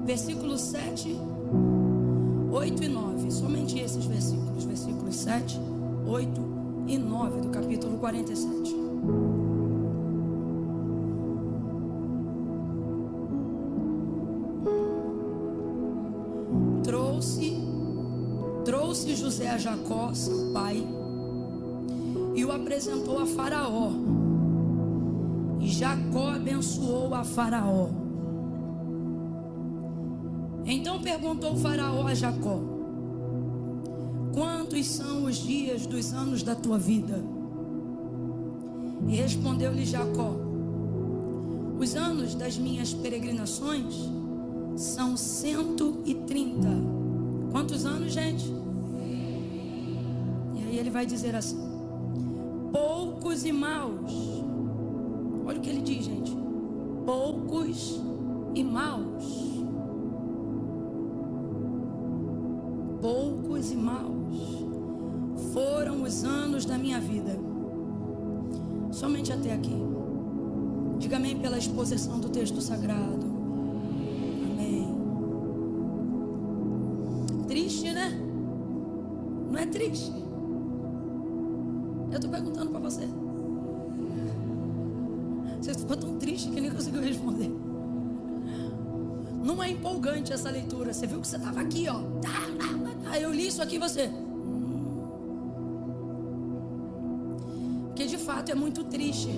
versículos 7, 8 e 9. Somente esses versículos, versículos 7, 8 e 9 do capítulo 47. Trouxe José a Jacó, seu pai, e o apresentou a Faraó. E Jacó abençoou a Faraó. Então perguntou Faraó a Jacó: quantos são os dias dos anos da tua vida? E respondeu-lhe Jacó: os anos das minhas peregrinações são 130. Quantos anos, gente? E aí ele vai dizer assim: poucos e maus. Olha o que ele diz, gente: poucos e maus. Poucos e maus foram os anos da minha vida. Somente até aqui. Diga amém pela exposição do texto sagrado. Amém. Triste, né? Não é triste? Eu estou perguntando para você. Você ficou tão triste que nem conseguiu responder. Não é empolgante essa leitura. Você viu que você estava aqui, ó. Aí eu li isso aqui e você. Porque de fato é muito triste.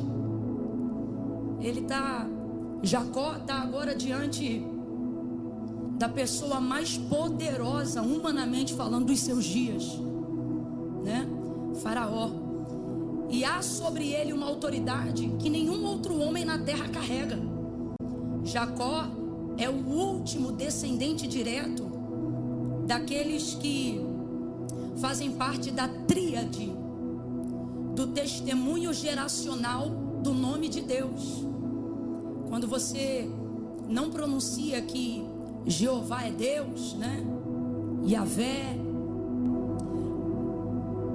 Jacó está agora diante da pessoa mais poderosa, humanamente falando, dos seus dias, né? Faraó. E há sobre ele uma autoridade que nenhum outro homem na terra carrega. Jacó é o último descendente direto daqueles que fazem parte da tríade do testemunho geracional do nome de Deus. Quando você não pronuncia que Jeová é Deus, né? Yahvé,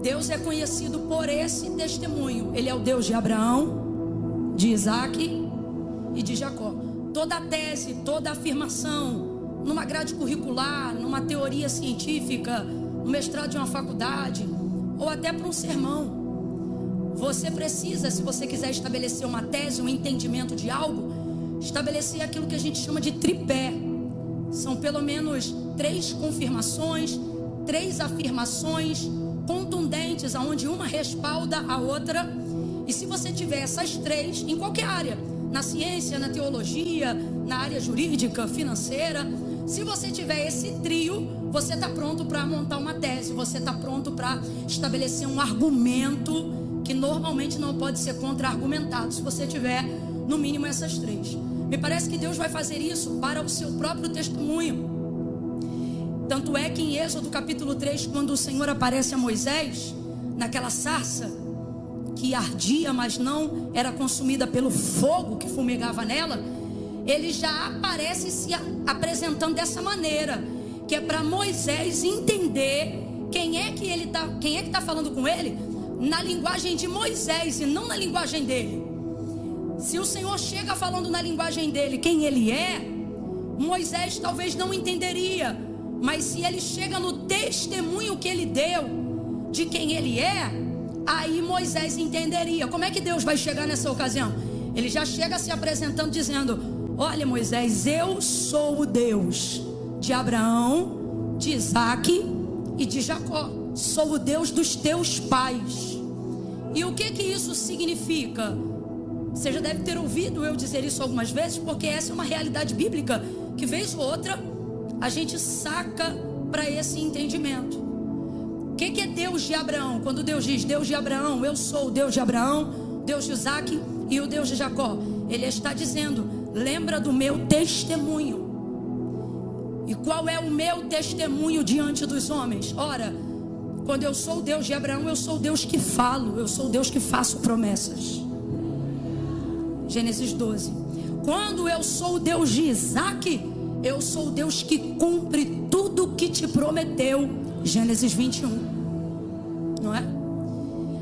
Deus é conhecido por esse testemunho. Ele é o Deus de Abraão, de Isaac e de Jacó. Toda tese, toda afirmação, numa grade curricular, numa teoria científica, no mestrado de uma faculdade, ou até para um sermão, você precisa, se você quiser estabelecer uma tese, um entendimento de algo, estabelecer aquilo que a gente chama de tripé. São pelo menos 3 confirmações, 3 afirmações contundentes, aonde uma respalda a outra. E se você tiver essas 3 em qualquer área, na ciência, na teologia, na área jurídica, financeira, se você tiver esse trio, você está pronto para montar uma tese, você está pronto para estabelecer um argumento que normalmente não pode ser contra-argumentado, se você tiver no mínimo essas 3. Me parece que Deus vai fazer isso para o seu próprio testemunho. Tanto é que em Êxodo capítulo 3, quando o Senhor aparece a Moisés, naquela sarça que ardia, mas não era consumida pelo fogo que fumegava nela, ele já aparece se apresentando dessa maneira, que é para Moisés entender quem é que está falando com ele, na linguagem de Moisés e não na linguagem dele. Se o Senhor chega falando na linguagem dele quem ele é, Moisés talvez não entenderia. Mas se ele chega no testemunho que ele deu de quem ele é, aí Moisés entenderia. Como é que Deus vai chegar nessa ocasião? Ele já chega se apresentando dizendo: olha, Moisés, eu sou o Deus de Abraão, de Isaac e de Jacó. Sou o Deus dos teus pais. E o que isso significa? Você já deve ter ouvido eu dizer isso algumas vezes, porque essa é uma realidade bíblica que vez ou outra a gente saca para esse entendimento. O que é Deus de Abraão? Quando Deus diz Deus de Abraão, eu sou o Deus de Abraão, Deus de Isaac e o Deus de Jacó, Ele está dizendo: lembra do meu testemunho. E qual é o meu testemunho diante dos homens? Ora, quando eu sou o Deus de Abraão, eu sou o Deus que falo, eu sou o Deus que faço promessas. Gênesis 12. Quando eu sou o Deus de Isaac, eu sou o Deus que cumpre tudo que te prometeu. Gênesis 21. Não é?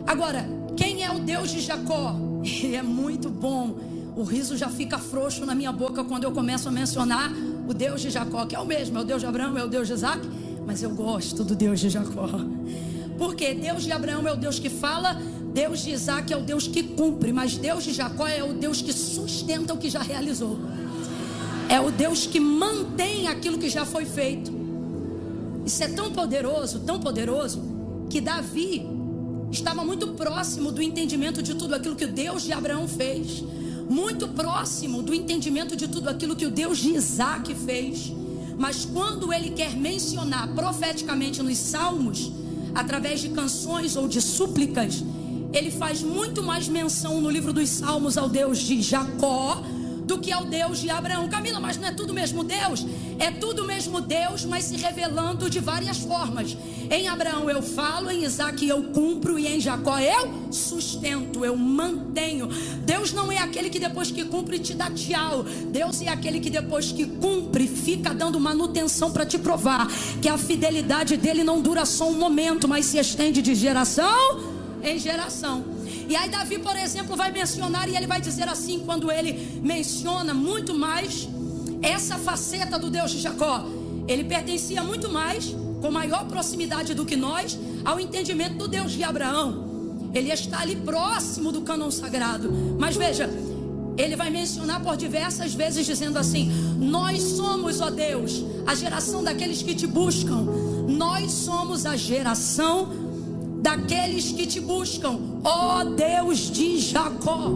Agora, quem é o Deus de Jacó? Ele é muito bom. O riso já fica frouxo na minha boca quando eu começo a mencionar o Deus de Jacó, que é o mesmo, é o Deus de Abraão, é o Deus de Isaac, mas eu gosto do Deus de Jacó. Porque Deus de Abraão é o Deus que fala, Deus de Isaac é o Deus que cumpre, mas Deus de Jacó é o Deus que sustenta o que já realizou. É o Deus que mantém aquilo que já foi feito. Isso é tão poderoso, que Davi estava muito próximo do entendimento de tudo aquilo que o Deus de Abraão fez, muito próximo do entendimento de tudo aquilo que o Deus de Isaac fez. Mas quando ele quer mencionar profeticamente nos salmos, através de canções ou de súplicas, ele faz muito mais menção no livro dos salmos ao Deus de Jacó do que ao Deus de Abraão. Camila, mas não é tudo o mesmo Deus? É tudo o mesmo Deus, mas se revelando de várias formas. Em Abraão eu falo, em Isaac eu cumpro, e em Jacó eu sustento, eu mantenho. Deus não é aquele que depois que cumpre te dá tchau. Deus é aquele que depois que cumpre fica dando manutenção para te provar que a fidelidade dele não dura só um momento, mas se estende de geração em geração. E aí Davi, por exemplo, vai mencionar, e ele vai dizer assim, quando ele menciona muito mais essa faceta do Deus de Jacó, ele pertencia muito mais, com maior proximidade do que nós, ao entendimento do Deus de Abraão. Ele está ali próximo do cânon sagrado. Mas veja, ele vai mencionar por diversas vezes dizendo assim: nós somos, ó Deus, a geração daqueles que te buscam. Nós somos a geração daqueles que te buscam, ó Deus de Jacó.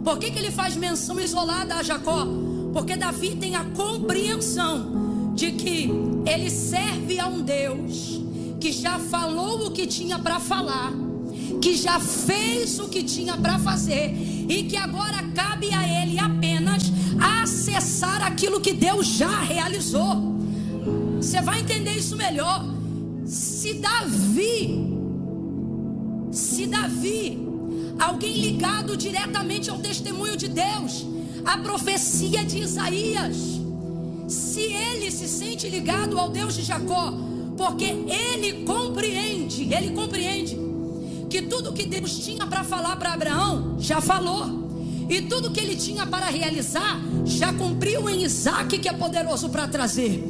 Por que ele faz menção isolada a Jacó? Porque Davi tem a compreensão de que ele serve a um Deus que já falou o que tinha para falar, que já fez o que tinha para fazer, e que agora cabe a ele apenas acessar aquilo que Deus já realizou. Você vai entender isso melhor. Se Davi, alguém ligado diretamente ao testemunho de Deus, à profecia de Isaías, se ele se sente ligado ao Deus de Jacó, porque ele compreende que tudo que Deus tinha para falar para Abraão, já falou, e tudo que ele tinha para realizar, já cumpriu em Isaac, que é poderoso para trazer.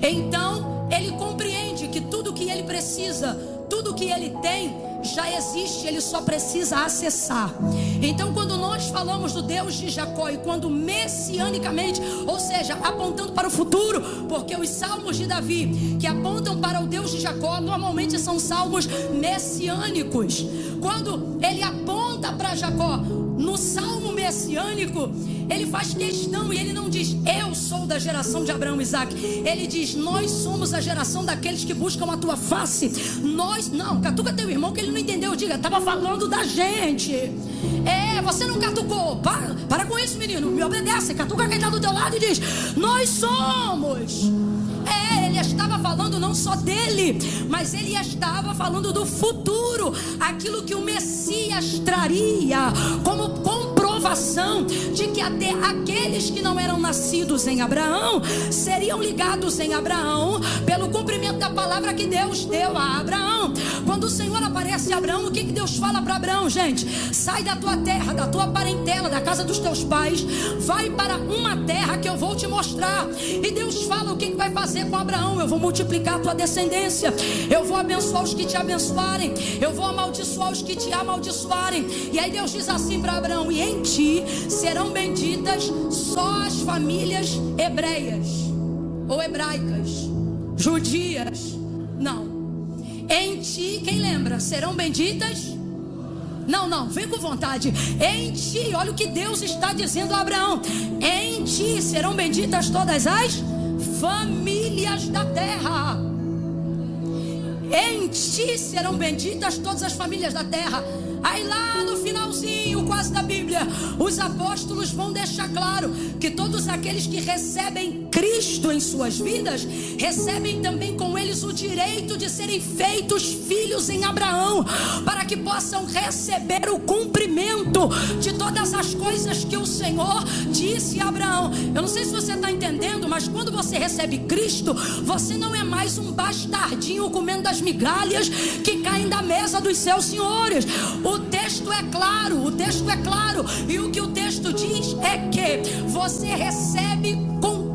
Então ele compreende que tudo que ele precisa, tudo que ele tem, já existe, ele só precisa acessar. Então quando nós falamos do Deus de Jacó, e quando messianicamente, ou seja, apontando para o futuro, porque os salmos de Davi que apontam para o Deus de Jacó normalmente são salmos messiânicos. Quando ele aponta para Jacó no salmo messiânico, ele faz questão, e ele não diz eu sou da geração de Abraão e Isaac, ele diz nós somos a geração daqueles que buscam a tua face. Nós, não, catuca teu irmão que ele não entendeu, diga, estava falando da gente. Você não catucou, para com isso, menino, me obedece, catuca quem está do teu lado e diz nós somos. Ele estava falando não só dele, mas ele estava falando do futuro, aquilo que o Messias traria como comprovação de que até aqueles que não eram nascidos em Abraão seriam ligados em Abraão pelo cumprimento da palavra que Deus deu a Abraão. Quando o Senhor aparece a Abraão, o que Deus fala para Abraão, gente? Sai da tua terra, da tua parentela, da casa dos teus pais, vai para uma terra que eu vou te mostrar. E Deus fala o que vai fazer com Abraão: eu vou multiplicar a tua descendência, eu vou abençoar os que te abençoarem, eu vou amaldiçoar os que te amaldiçoarem. E aí Deus diz assim para Abraão: e em ti serão benditas só as famílias hebreias ou hebraicas, judias. Não, em ti, quem lembra? Serão benditas? Não, vem com vontade. Em ti, olha o que Deus está dizendo a Abraão: em ti serão benditas todas as famílias da terra. Em ti serão benditas todas as famílias da terra. Aí lá no finalzinho quase da Bíblia, os apóstolos vão deixar claro que todos aqueles que recebem Cristo em suas vidas, recebem também com eles o direito de serem feitos filhos em Abraão, para que possam receber o cumprimento de todas as coisas que o Senhor disse a Abraão. Eu não sei se você está entendendo, mas quando você recebe Cristo, você não é mais um bastardinho comendo das migalhas que caem da mesa dos seus senhores. O texto é claro, e o que o texto diz é que você recebe com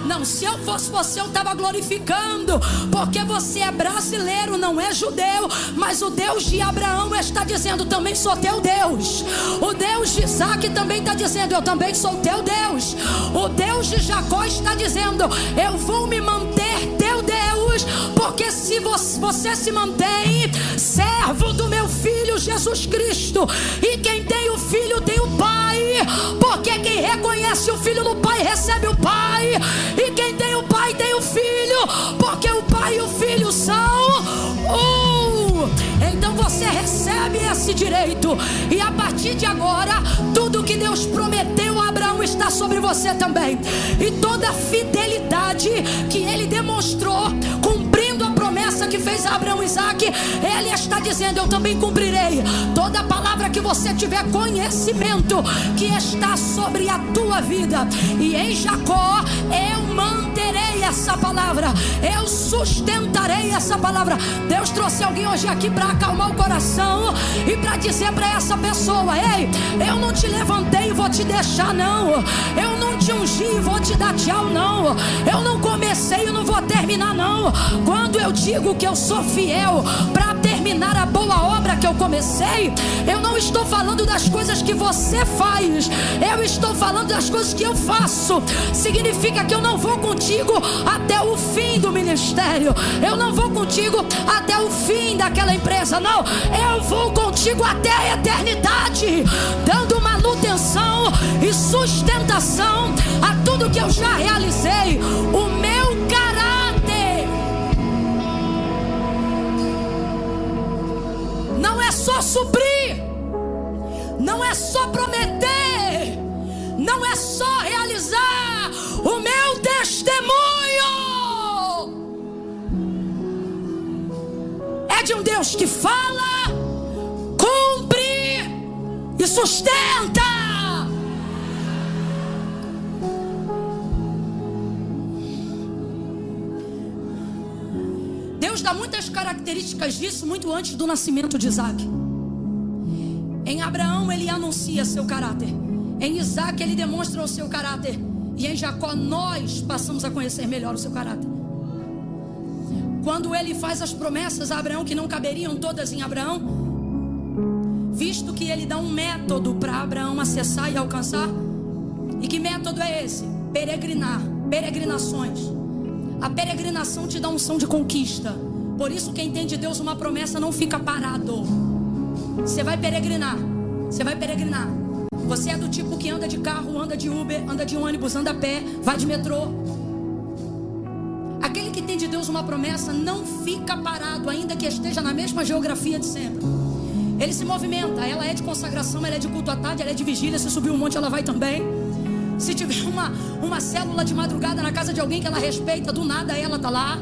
Não, se eu fosse você, eu estava glorificando, porque você é brasileiro, não é judeu, mas o Deus de Abraão está dizendo: também sou teu Deus. O Deus de Isaac também está dizendo: eu também sou teu Deus. O Deus de Jacó está dizendo: eu vou me manter teu Deus, porque se você se mantém servo do meu Filho Jesus Cristo, e quem tem o Filho tem o Pai, porque quem reconhece o Filho no Pai recebe o Pai, e quem tem o Pai tem o Filho, porque o Pai e o Filho são Então você recebe esse direito, e a partir de agora tudo que Deus prometeu a Abraão está sobre você também, e toda a fidelidade que ele demonstrou cumprindo a promessa que fez a Abraão e Isaac, ele está dizendo: eu também cumprirei. Toda palavra que você tiver conhecimento que está sobre a tua vida, e em Jacó eu manterei essa palavra, eu sustentarei essa palavra. Deus trouxe alguém hoje aqui para acalmar o coração e para dizer para essa pessoa: ei, eu não te levantei e vou te deixar, não. Eu não te ungi e vou te dar tchau, não. Eu não comecei e não vou terminar, não. Quando eu digo que eu sou fiel para terminar a boa obra que eu comecei, eu não estou falando das coisas que você faz, eu estou falando das coisas que eu faço. Significa que eu não vou contigo até o fim do ministério, eu não vou contigo até o fim daquela empresa, não. Eu vou contigo até a eternidade, dando manutenção e sustentação a tudo que eu já realizei. O meu caráter não é só suprir, não é só prometer, não é só realizar. O meu testemunho é de um Deus que fala, cumpre e sustenta. Deus dá muitas características disso muito antes do nascimento de Isaac. Em Abraão ele anuncia seu caráter, em Isaac ele demonstra o seu caráter, e em Jacó nós passamos a conhecer melhor o seu caráter. Quando ele faz as promessas a Abraão que não caberiam todas em Abraão, visto que ele dá um método para Abraão acessar e alcançar. E que método é esse? Peregrinar, peregrinações. A peregrinação te dá unção de conquista. Por isso quem tem de Deus uma promessa não fica parado. Você vai peregrinar, você vai peregrinar. Você é do tipo que anda de carro, anda de Uber, anda de ônibus, anda a pé, vai de metrô. Aquele que tem de Deus uma promessa não fica parado, ainda que esteja na mesma geografia de sempre. Ele se movimenta. Ela é de consagração, ela é de culto à tarde, ela é de vigília. Se subir um monte ela vai também. Se tiver uma célula de madrugada na casa de alguém que ela respeita, do nada ela tá lá.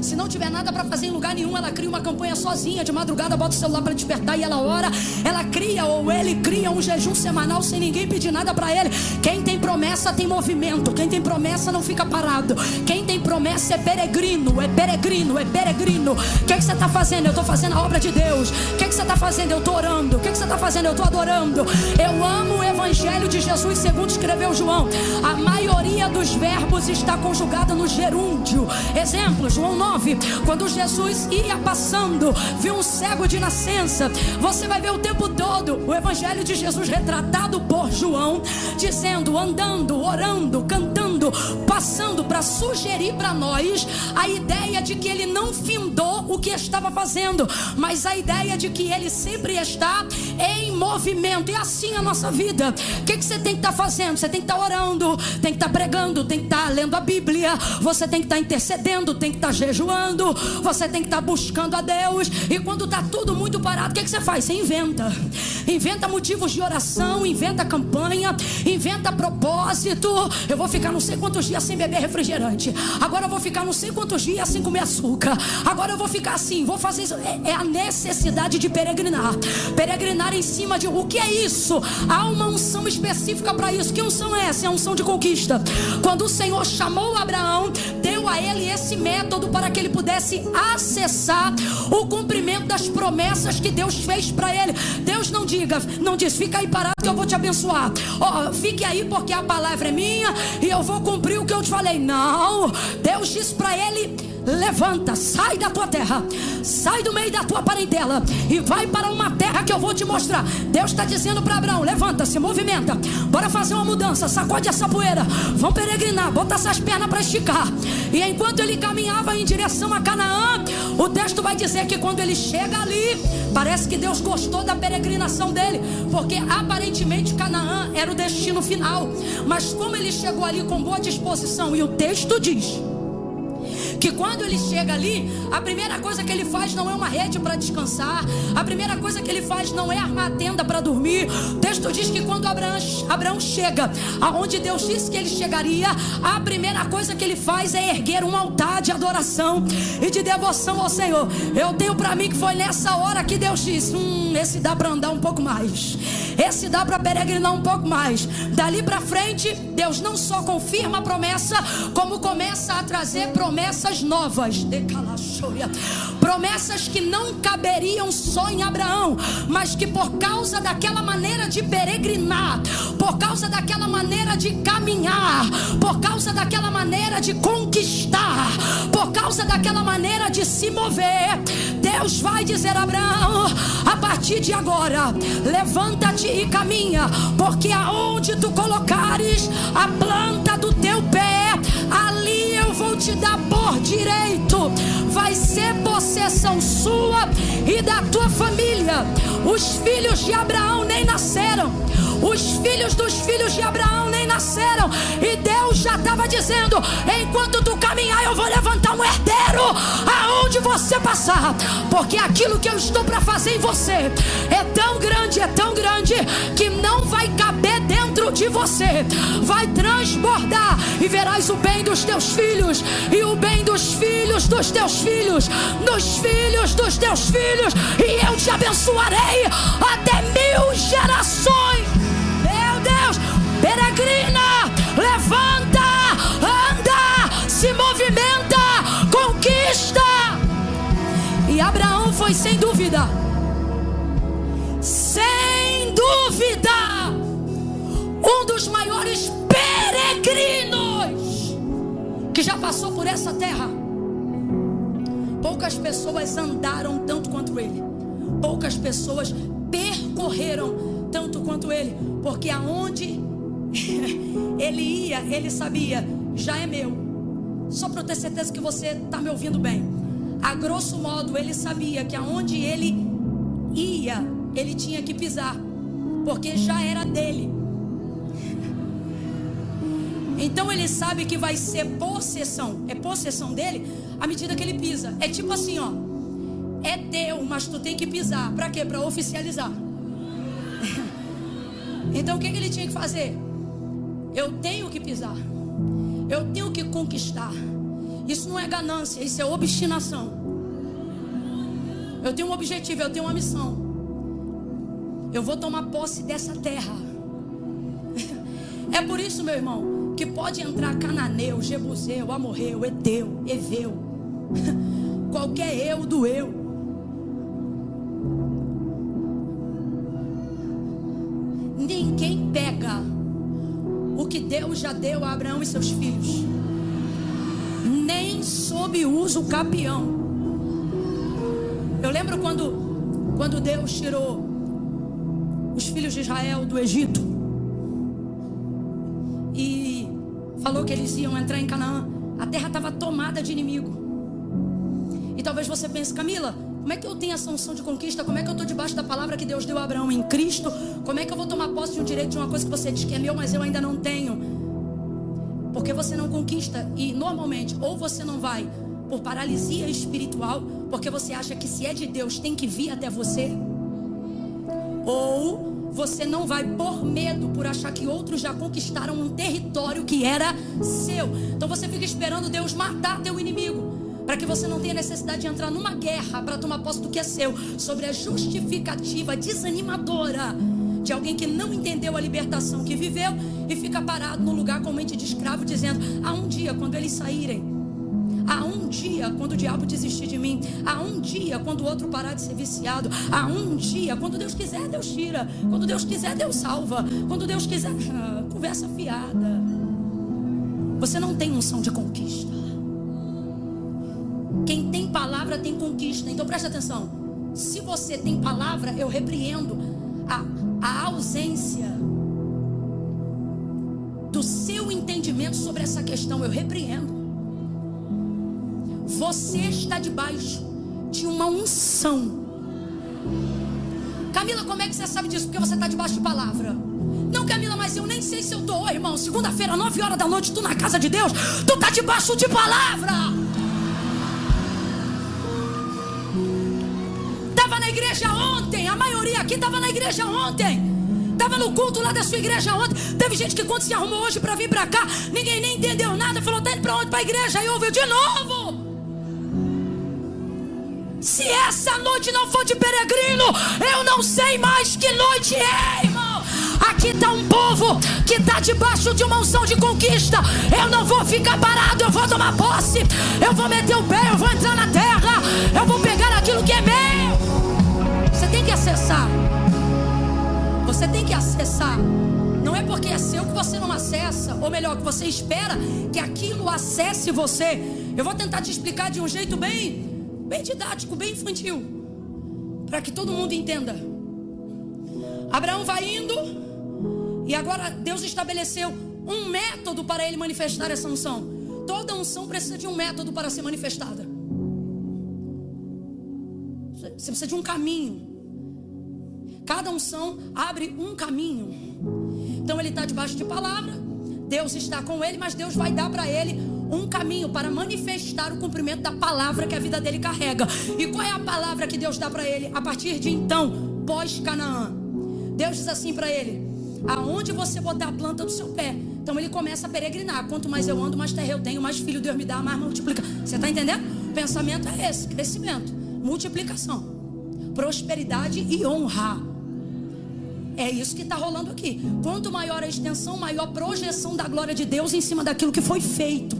Se não tiver nada para fazer em lugar nenhum, ela cria uma campanha sozinha de madrugada, bota o celular para despertar e ela ora. Ela cria, ou ele cria, um jejum semanal sem ninguém pedir nada para ele. Quem tem promessa tem movimento. Quem tem promessa não fica parado. Quem tem promessa é peregrino, é peregrino, é peregrino. O que você está fazendo? Eu estou fazendo a obra de Deus. O que você está fazendo? Eu estou orando. O que você está fazendo? Eu estou adorando. Eu amo o evangelho de Jesus segundo escreveu João. A maioria dos verbos está conjugada no gerúndio. Exemplo, João 9, quando Jesus ia passando, viu um cego de nascença. Você vai ver o tempo todo o evangelho de Jesus retratado por João, dizendo, andando, orando, cantando, passando, para sugerir para nós a ideia de que ele não findou o que estava fazendo, mas a ideia de que ele sempre está em movimento. E assim a nossa vida. O que você tem que estar fazendo? Você tem que estar orando, tem que estar pregando, tem que estar lendo a Bíblia, você tem que estar intercedendo, tem que estar jejuando, você tem que estar buscando a Deus. E quando está tudo muito parado, o que você faz? Você inventa motivos de oração, inventa campanha, inventa propósito. Eu vou ficar não sei quantos dias sem beber refrigerante, agora eu vou ficar não sei quantos dias sem comer açúcar, agora eu vou ficar assim, vou fazer isso. É a necessidade de peregrinar em cima de Brasil. O que é isso? Há uma unção específica para isso. Que unção é essa? É a unção de conquista. Quando o Senhor chamou Abraão, deu a ele esse método para que ele pudesse acessar o cumprimento das promessas que Deus fez para ele. Deus não diz, fica aí parado que eu vou te abençoar. Fique aí porque a palavra é minha e eu vou cumprir o que eu te falei. Não, Deus disse para ele: levanta, sai da tua terra, sai do meio da tua parentela e vai para uma terra que eu vou te mostrar. Deus está dizendo para Abraão: levanta, se movimenta, bora fazer uma mudança, sacode essa poeira, vão peregrinar, bota essas pernas para esticar. E enquanto ele caminhava em direção a Canaã, o texto vai dizer que quando ele chega ali, parece que Deus gostou da peregrinação dele, porque aparentemente Canaã era o destino final. Mas como ele chegou ali com boa disposição, e o texto diz que quando ele chega ali, a primeira coisa que ele faz não é uma rede para descansar, a primeira coisa que ele faz não é armar a tenda para dormir. O texto diz que quando Abraão chega aonde Deus disse que ele chegaria, a primeira coisa que ele faz é erguer um altar de adoração e de devoção ao Senhor. Eu tenho para mim que foi nessa hora que Deus disse: esse dá para andar um pouco mais, esse dá para peregrinar um pouco mais. Dali para frente, Deus não só confirma a promessa, como começa a trazer promessas novas, promessas que não caberiam só em Abraão, mas que por causa daquela maneira de peregrinar, por causa daquela maneira de caminhar, por causa daquela maneira de conquistar, por causa daquela maneira de se mover, Deus vai dizer a Abraão: a partir de agora, levanta-te e caminha, porque aonde tu colocares a planta do teu pé, ali eu vou te dar por direito, vai ser possessão sua e da tua família. Os filhos de Abraão nem nasceram, os filhos dos filhos de Abraão nem nasceram, e Deus já estava dizendo: enquanto tu caminhar, eu vou levantar um herdeiro aonde você passar, porque aquilo que eu estou para fazer em você é tão grande, que não vai caber dentro de você, vai transbordar, e verás o bem dos teus filhos, e o bem dos filhos dos teus filhos, dos filhos dos teus filhos, e eu te abençoarei até 1000 gerações. Meu Deus, peregrina, levanta, anda, se movimenta, conquista. E Abraão foi sem dúvida, um dos maiores peregrinos que já passou por essa terra. Poucas pessoas andaram tanto quanto ele, poucas pessoas percorreram tanto quanto ele, porque aonde ele ia, ele sabia: já é meu. Só para eu ter certeza que você está me ouvindo bem, a grosso modo ele sabia que aonde ele ia, ele tinha que pisar, porque já era dele. Então ele sabe que vai ser possessão, é possessão dele à medida que ele pisa. É tipo assim, ó, é teu, mas tu tem que pisar. Para quê? Para oficializar. Então o que ele tinha que fazer? Eu tenho que pisar, eu tenho que conquistar. Isso não é ganância, isso é obstinação. Eu tenho um objetivo, eu tenho uma missão. Eu vou tomar posse dessa terra. É por isso, meu irmão, que pode entrar cananeu, jebuseu, amorreu, eteu, eveu, qualquer eu do eu. Ninguém pega o que Deus já deu a Abraão e seus filhos, nem sob uso capião. Eu lembro quando Deus tirou os filhos de Israel do Egito e falou que eles iam entrar em Canaã. A terra estava tomada de inimigo. E talvez você pense: Camila, como é que eu tenho essa unção de conquista? Como é que eu estou debaixo da palavra que Deus deu a Abraão em Cristo? Como é que eu vou tomar posse de um direito de uma coisa que você diz que é meu, mas eu ainda não tenho? Porque você não conquista. E normalmente, ou você não vai por paralisia espiritual, porque você acha que se é de Deus tem que vir até você, ou você não vai por medo, por achar que outros já conquistaram um território que era seu. Então você fica esperando Deus matar teu inimigo, para que você não tenha necessidade de entrar numa guerra para tomar posse do que é seu, sobre a justificativa desanimadora de alguém que não entendeu a libertação que viveu e fica parado no lugar com mente de escravo, dizendo: há um dia quando eles saírem, há um dia quando o diabo desistir de mim, há um dia quando o outro parar de ser viciado, há um dia, quando Deus quiser, Deus tira, quando Deus quiser, Deus salva, quando Deus quiser. Conversa fiada. Você não tem unção de conquista. Quem tem palavra tem conquista. Então presta atenção. Se você tem palavra, eu repreendo a ausência do seu entendimento sobre essa questão. Eu repreendo. Você está debaixo de uma unção. Camila, como é que você sabe disso? Porque você está debaixo de palavra. Não, Camila, mas eu nem sei se eu estou, irmão. Segunda-feira, 9 horas da noite, tu na casa de Deus, tu está debaixo de palavra. Estava na igreja ontem, a maioria aqui estava na igreja ontem. Estava no culto lá da sua igreja ontem. Teve gente que quando se arrumou hoje para vir para cá, ninguém nem entendeu nada. Falou: tá indo para onde? Para a igreja. E ouviu de novo. Se essa noite não for de peregrino, eu não sei mais que noite é, irmão. Aqui está um povo que está debaixo de uma unção de conquista. Eu não vou ficar parado, eu vou tomar posse. Eu vou meter o pé, eu vou entrar na terra. Eu vou pegar aquilo que é meu. Você tem que acessar. Você tem que acessar. Não é porque é seu que você não acessa. Ou melhor, que você espera que aquilo acesse você. Eu vou tentar te explicar de um jeito bem didático, bem infantil, para que todo mundo entenda. Abraão vai indo, e agora Deus estabeleceu um método para ele manifestar essa unção. Toda unção precisa de um método para ser manifestada. Você precisa de um caminho. Cada unção abre um caminho. Então ele está debaixo de palavra, Deus está com ele, mas Deus vai dar para ele um caminho para manifestar o cumprimento da palavra que a vida dele carrega. E qual é a palavra que Deus dá para ele a partir de então, pós-Canaã? Deus diz assim para ele: aonde você botar a planta do seu pé. Então ele começa a peregrinar. Quanto mais eu ando, mais terra eu tenho, mais filho Deus me dá, mais multiplica. Você está entendendo? O pensamento é esse: crescimento, multiplicação, prosperidade e honra. É isso que está rolando aqui. Quanto maior a extensão, maior a projeção da glória de Deus em cima daquilo que foi feito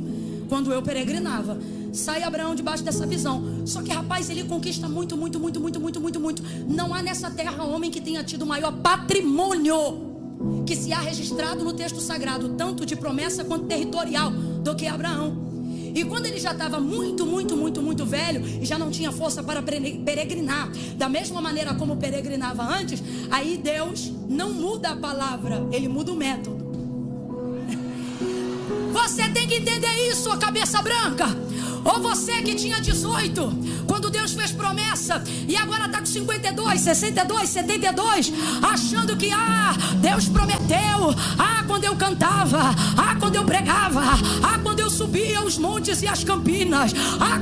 quando eu peregrinava. Sai Abraão debaixo dessa visão. Só que, rapaz, ele conquista muito. Não há nessa terra homem que tenha tido maior patrimônio que se há registrado no texto sagrado, tanto de promessa quanto territorial, do que Abraão. E quando ele já estava muito velho e já não tinha força para peregrinar da mesma maneira como peregrinava antes, aí Deus não muda a palavra, ele muda o método. Você tem que entender isso, a cabeça branca. Ou você que tinha 18 quando Deus fez promessa e agora está com 52, 62, 72, achando que Deus prometeu, quando eu cantava, quando eu pregava, quando eu subia os montes e as campinas,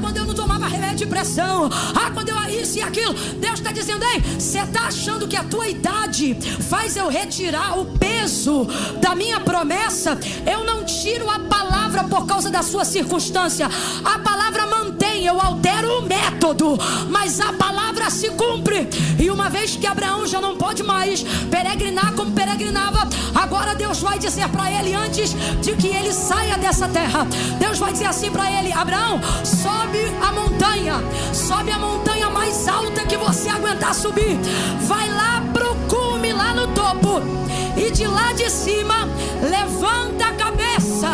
quando eu não tomava remédio de pressão, quando eu isso e aquilo. Deus está dizendo: ei, você está achando que a tua idade faz eu retirar o peso da minha promessa? Eu não tiro a palavra por causa da sua circunstância. A palavra mantém, eu altero o método, mas a palavra se cumpre. E uma vez que Abraão já não pode mais peregrinar como peregrinava, agora Deus vai dizer para ele, antes de que ele saia dessa terra, Deus vai dizer assim para ele: Abraão, sobe a montanha mais alta que você aguentar subir, vai lá pro cume, lá no topo, e de lá de cima levanta a cabeça,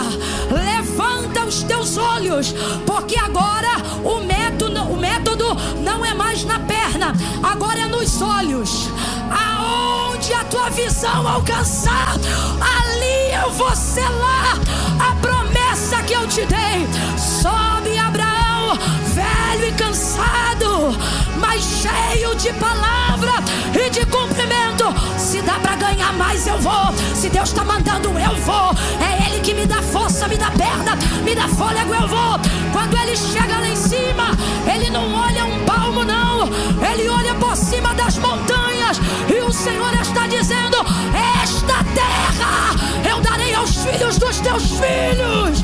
levanta os teus olhos, porque agora o método não é mais na perna, agora é nos olhos. Aonde a tua visão alcançar, ali eu vou selar a promessa que eu te dei. Sobe, Abraão, velho e cansado, mas cheio de palavra e de cumprimento. Se dá para ganhar mais, eu vou. Se Deus está mandando, eu vou. É Ele que me dá força, me dá perna, me dá fôlego, eu vou. Quando Ele chega lá em cima, Ele não olha um palmo, não. Ele olha por cima das montanhas. E o Senhor está dizendo: esta terra eu darei aos filhos dos teus filhos,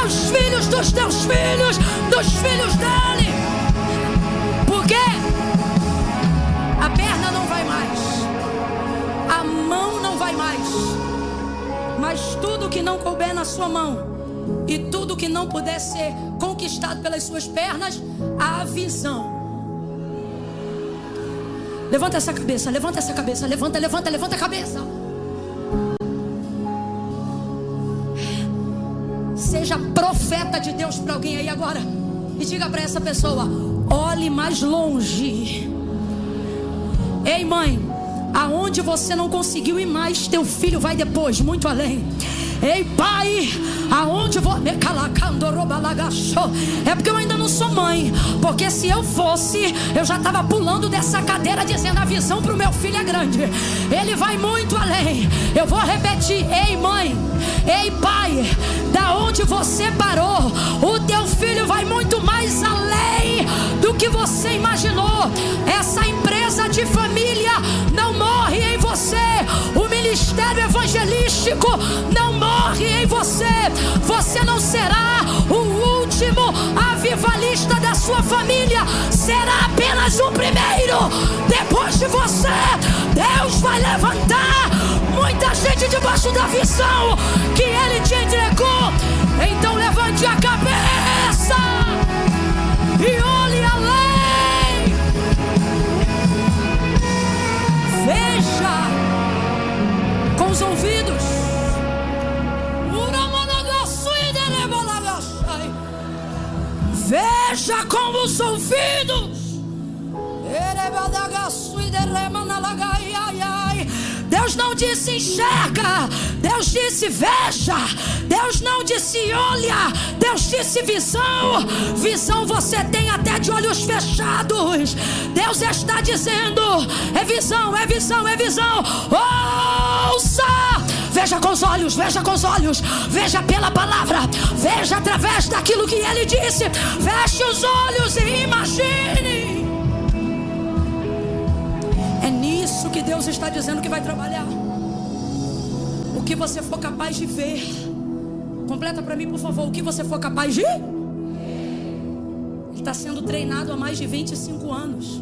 aos filhos dos teus filhos, dos filhos dele. Por quê? A perna não vai mais, a mão não vai mais, mas tudo que não couber na sua mão e tudo que não puder ser conquistado pelas suas pernas, a visão. Levanta essa cabeça, levanta essa cabeça, levanta a cabeça. Seja profeta de Deus para alguém aí agora e diga para essa pessoa: olhe mais longe. Ei, mãe, aonde você não conseguiu ir mais, teu filho vai depois, muito além. Ei, pai, aonde vou me calacando robalagacho? É porque eu ainda não sou mãe, porque se eu fosse, eu já estava pulando dessa cadeira dizendo: a visão para o meu filho é grande, ele vai muito além. Eu vou repetir: ei, mãe, ei, pai, da onde você parou, o teu filho vai muito mais além do que você imaginou. Essa empresa de família não morre em você, o ministério evangelístico não morre em você. Você não será o último avivalista da sua família, será apenas o primeiro. Depois de você, Deus vai levantar muita gente debaixo da visão que Ele te entregou. Então levante a cabeça e olhe além. Veja com os ouvidos. Veja com os ouvidos. Deus não disse enxerga, Deus disse veja. Deus não disse olha, Deus disse visão. Visão você tem até de olhos fechados. Deus está dizendo: é visão, é visão, é visão. Ouça! Veja com os olhos, veja com os olhos, veja pela palavra, veja através daquilo que Ele disse. Feche os olhos e imagine. É nisso que Deus está dizendo que vai trabalhar. O que você for capaz de ver. Completa para mim, por favor. O que você for capaz de. Ele está sendo treinado há mais de 25 anos.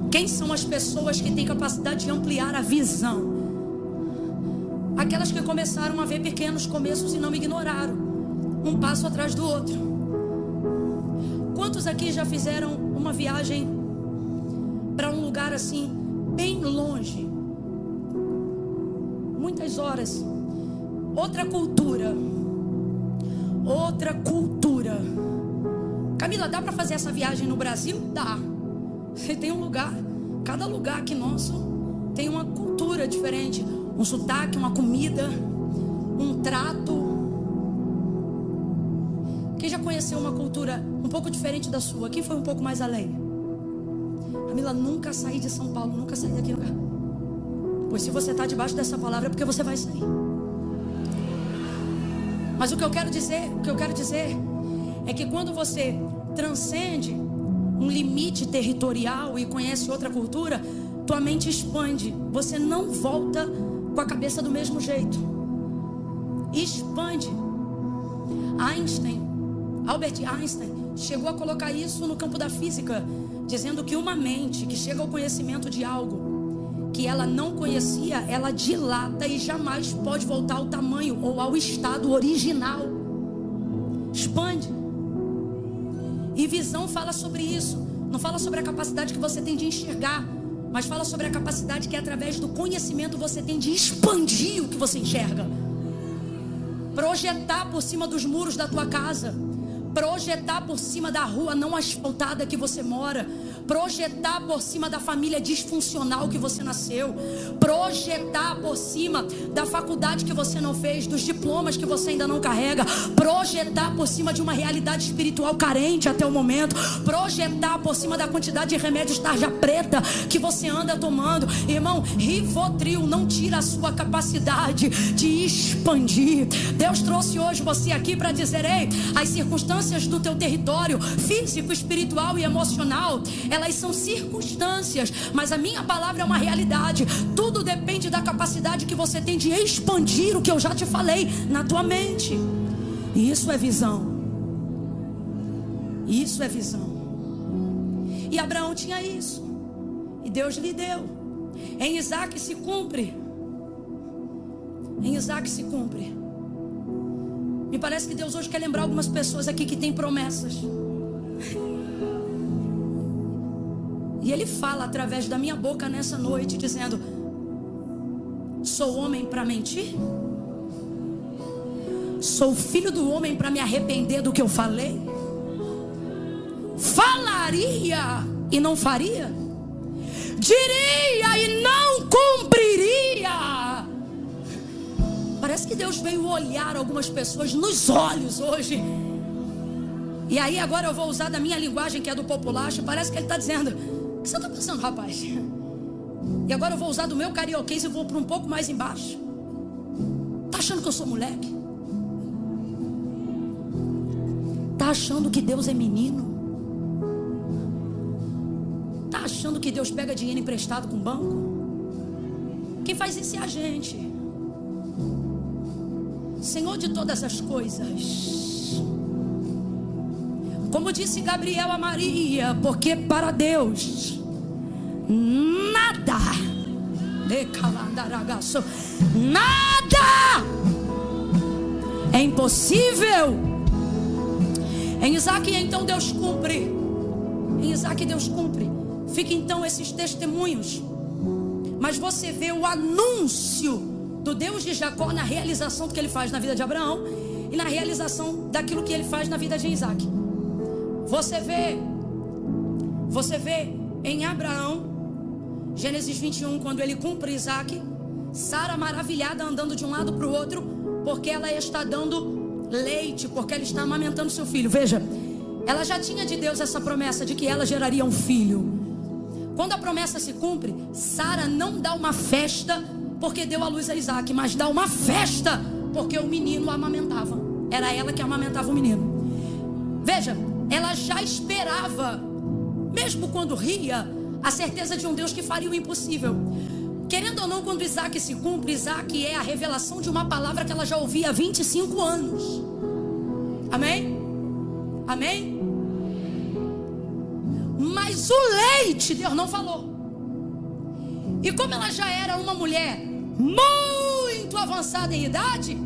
Quem são as pessoas que têm capacidade de ampliar a visão? Aquelas que começaram a ver pequenos começos e não ignoraram, um passo atrás do outro. Quantos aqui já fizeram uma viagem para um lugar assim, bem longe? Muitas horas. Outra cultura. Outra cultura. Camila, dá para fazer essa viagem no Brasil? Dá. Você tem um lugar, cada lugar aqui nosso tem uma cultura diferente, um sotaque, uma comida, um trato. Quem já conheceu uma cultura um pouco diferente da sua? Quem foi um pouco mais além? Camila, nunca saí de São Paulo, nunca saí daqui. Nunca. Pois se você está debaixo dessa palavra é porque você vai sair. Mas o que eu quero dizer é que quando você transcende um limite territorial e conhece outra cultura, tua mente expande. Você não volta com a cabeça do mesmo jeito. Expande. Albert Einstein chegou a colocar isso no campo da física, dizendo que uma mente que chega ao conhecimento de algo que ela não conhecia, ela dilata e jamais pode voltar ao tamanho ou ao estado original. Expande. E visão fala sobre isso. Não fala sobre a capacidade que você tem de enxergar, mas fala sobre a capacidade que através do conhecimento você tem de expandir o que você enxerga. Projetar por cima dos muros da tua casa. Projetar por cima da rua não asfaltada que você mora. Projetar por cima da família disfuncional que você nasceu. Projetar por cima da faculdade que você não fez, dos diplomas que você ainda não carrega. Projetar por cima de uma realidade espiritual carente até o momento. Projetar por cima da quantidade de remédios tarja preta que você anda tomando. Irmão, Rivotril não tira a sua capacidade de expandir. Deus trouxe hoje você aqui para dizer: ei, as circunstâncias do teu território físico, espiritual e emocional, elas são circunstâncias, mas a minha palavra é uma realidade. Tudo depende da capacidade que você tem de expandir o que eu já te falei na tua mente. E isso é visão. Isso é visão. E Abraão tinha isso. Deus lhe deu. Em Isaac se cumpre. Em Isaac se cumpre. Me parece que Deus hoje quer lembrar algumas pessoas aqui que têm promessas. E Ele fala através da minha boca nessa noite, dizendo: sou homem para mentir? Sou filho do homem para me arrepender do que eu falei? Falaria e não faria? Diria e não cumpriria? Parece que Deus veio olhar algumas pessoas nos olhos hoje. E aí agora eu vou usar da minha linguagem, que é do populacho. Parece que Ele está dizendo: o que você está pensando, rapaz? E agora eu vou usar do meu carioquês e vou para um pouco mais embaixo. Tá achando que eu sou moleque? Tá achando que Deus é menino? Tá achando que Deus pega dinheiro emprestado com o banco? Quem faz isso é a gente. Senhor de todas as coisas, como disse Gabriel a Maria, porque para Deus nada é impossível. Em Isaac então Deus cumpre. Em Isaac Deus cumpre. Fica então esses testemunhos. Mas você vê o anúncio do Deus de Jacó na realização do que Ele faz na vida de Abraão e na realização daquilo que Ele faz na vida de Isaac. Você vê em Abraão, Gênesis 21, quando ele cumpre Isaac, Sara maravilhada andando de um lado para o outro, porque ela está dando leite, porque ela está amamentando seu filho. Veja, ela já tinha de Deus essa promessa de que ela geraria um filho. Quando a promessa se cumpre, Sara não dá uma festa porque deu à luz a Isaac, mas dá uma festa porque o menino amamentava. Era ela que amamentava o menino. Veja, ela já esperava, mesmo quando ria, a certeza de um Deus que faria o impossível. Querendo ou não, quando Isaac se cumpre, Isaac é a revelação de uma palavra que ela já ouvia há 25 anos. Amém? Amém? Mas o leite, Deus não falou. E como ela já era uma mulher muito avançada em idade,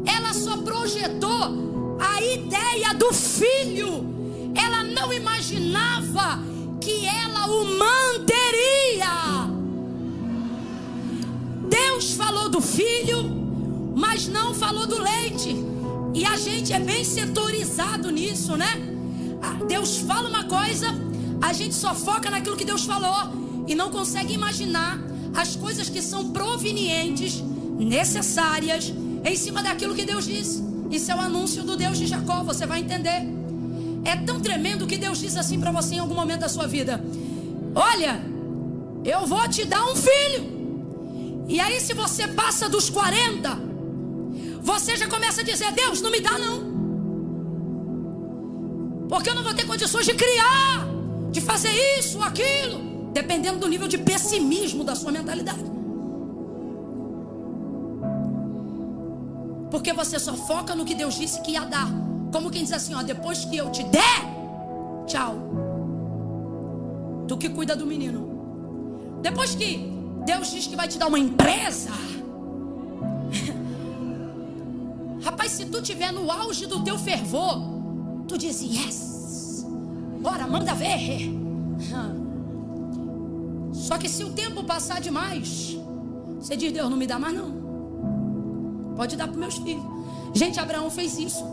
ela só projetou a ideia do filho. Ela não imaginava que ela o manteria. Deus falou do filho, mas não falou do leite. E a gente é bem setorizado nisso, né? Deus fala uma coisa, a gente só foca naquilo que Deus falou e não consegue imaginar as coisas que são provenientes, necessárias, em cima daquilo que Deus disse. Isso é o anúncio do Deus de Jacó, você vai entender. É tão tremendo que Deus diz assim para você em algum momento da sua vida: olha, eu vou te dar um filho. E aí, se você passa dos 40, você já começa a dizer: Deus, não me dá não, porque eu não vou ter condições de criar, de fazer isso ou aquilo, dependendo do nível de pessimismo da sua mentalidade. Porque você só foca no que Deus disse que ia dar. Como quem diz assim, ó, depois que eu te der, tchau. Tu que cuida do menino. Depois que Deus diz que vai te dar uma empresa, rapaz, se tu estiver no auge do teu fervor, tu diz yes, bora, manda ver. Só que se o tempo passar demais, você diz: Deus, não me dá mais não, pode dar para meus filhos. Gente, Abraão fez isso.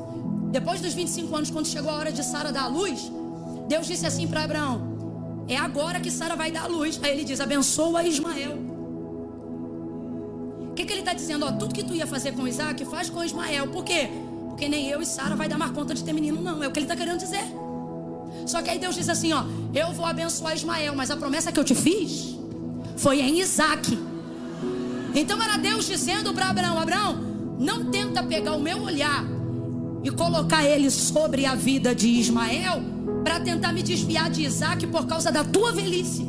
Depois dos 25 anos, quando chegou a hora de Sara dar a luz, Deus disse assim para Abraão: é agora que Sara vai dar a luz. Aí ele diz: abençoa Ismael. O que ele está dizendo? Ó, tudo que tu ia fazer com Isaac, faz com Ismael. Por quê? Porque nem eu e Sara vai dar mais conta de ter menino, não. É o que ele está querendo dizer. Só que aí Deus diz assim, ó: eu vou abençoar Ismael, mas a promessa que eu te fiz foi em Isaac. Então era Deus dizendo para Abraão: Abraão, não tenta pegar o meu olhar e colocar ele sobre a vida de Ismael para tentar me desviar de Isaac por causa da tua velhice,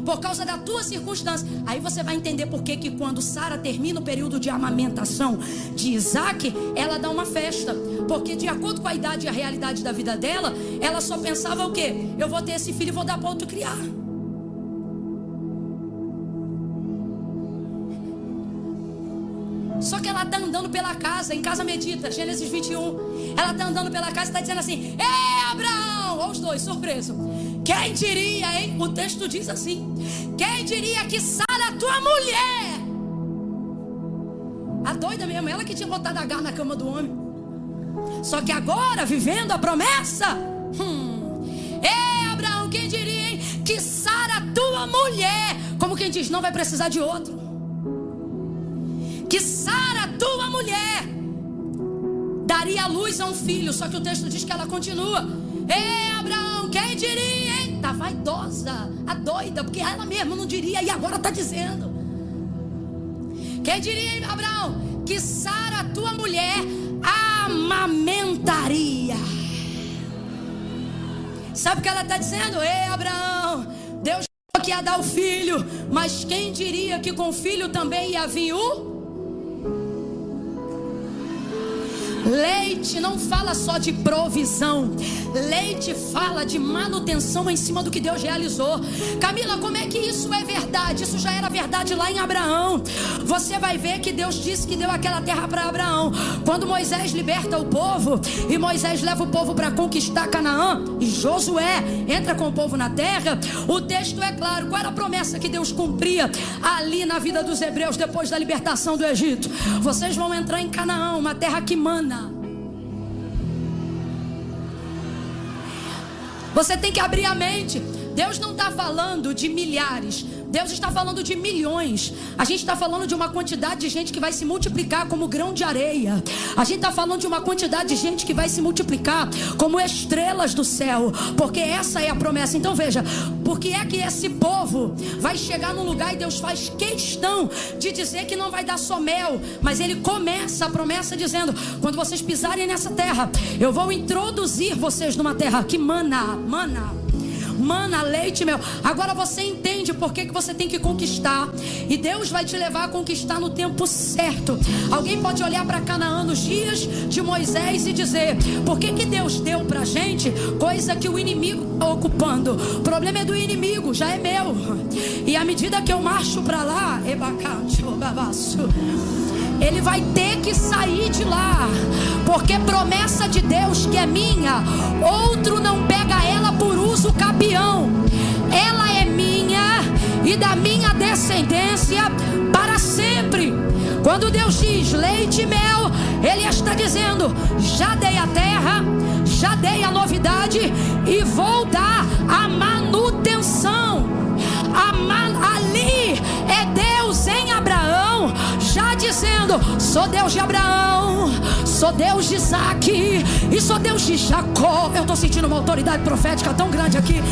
por causa da tua circunstância. Aí você vai entender por que quando Sara termina o período de amamentação de Isaac, ela dá uma festa. Porque de acordo com a idade e a realidade da vida dela, ela só pensava o quê? Eu vou ter esse filho e vou dar para outro criar. Só que ela está andando pela casa, em casa medita, Gênesis 21. Ela está andando pela casa e está dizendo assim: ei, Abraão! Olha os dois, surpreso. Quem diria, hein? O texto diz assim: quem diria que Sara, tua mulher, a doida mesmo, ela que tinha botado Agar na cama do homem. Só que agora, vivendo a promessa, ei, Abraão, quem diria, hein? Que Sara, tua mulher, como quem diz, não vai precisar de outro. Que Sara, tua mulher, daria luz a um filho. Só que o texto diz que ela continua: ei, Abraão, quem diria, hein? Tá vaidosa, a doida, porque ela mesma não diria e agora tá dizendo. Quem diria, hein, Abraão, que Sara, tua mulher, amamentaria. Sabe o que ela tá dizendo? Ei, Abraão, Deus falou que ia dar o filho, mas quem diria que com o filho também ia vir o leite. Não fala só de provisão, leite fala de manutenção em cima do que Deus realizou. Camila, como é que isso é verdade? Isso já era verdade lá em Abraão. Você vai ver que Deus disse que deu aquela terra para Abraão. Quando Moisés liberta o povo e Moisés leva o povo para conquistar Canaã, e Josué entra com o povo na terra, o texto é claro. Qual era a promessa que Deus cumpria ali na vida dos hebreus depois da libertação do Egito? Vocês vão entrar em Canaã, uma terra que mana. Você tem que abrir a mente. Deus não está falando de milhares, Deus está falando de milhões. A gente está falando de uma quantidade de gente que vai se multiplicar como grão de areia. A gente está falando de uma quantidade de gente que vai se multiplicar como estrelas do céu, porque essa é a promessa. Então veja, porque é que esse povo vai chegar num lugar e Deus faz questão de dizer que não vai dar só mel, mas Ele começa a promessa dizendo: quando vocês pisarem nessa terra, eu vou introduzir vocês numa terra que mana, leite e mel. Agora você entende por que você tem que conquistar. E Deus vai te levar a conquistar no tempo certo. Alguém pode olhar para Canaã nos dias de Moisés e dizer: por que Deus deu pra gente coisa que o inimigo está ocupando? O problema é do inimigo, já é meu. E à medida que eu marcho para lá, ele vai ter que sair de lá, porque promessa de Deus que é minha, outro não pega ela por uso capião. Ela é minha e da minha descendência para sempre. Quando Deus diz leite e mel, Ele está dizendo: já dei a terra, já dei a novidade e vou dar a manutenção. Ali é Deus em Abraão, já dizendo: sou Deus de Abraão, sou Deus de Isaac e sou Deus de Jacó. Eu estou sentindo uma autoridade profética tão grande aqui.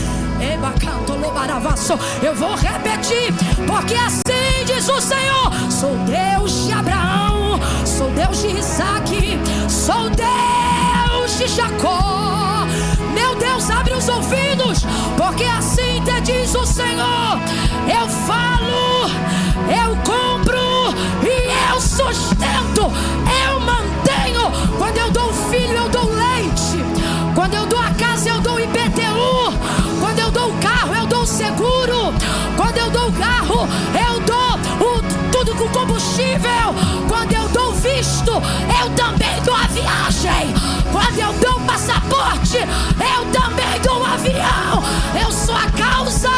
Eu vou repetir, porque assim diz o Senhor: sou Deus de Abraão, sou Deus de Isaac, sou Deus de Jacó. Meu Deus, abre os ouvidos, porque assim te diz o Senhor: eu falo, eu compro e eu sustento, eu mantenho. Quando eu dou filho, eu dou leite. Quando eu dou a casa, eu dou IPTU. Quando eu dou o carro, eu dou o seguro. Quando eu dou o carro, eu dou tudo com combustível. Quando eu dou visto, eu também dou a viagem. Quando eu dou o passaporte, eu também dou o avião. Eu sou a causa,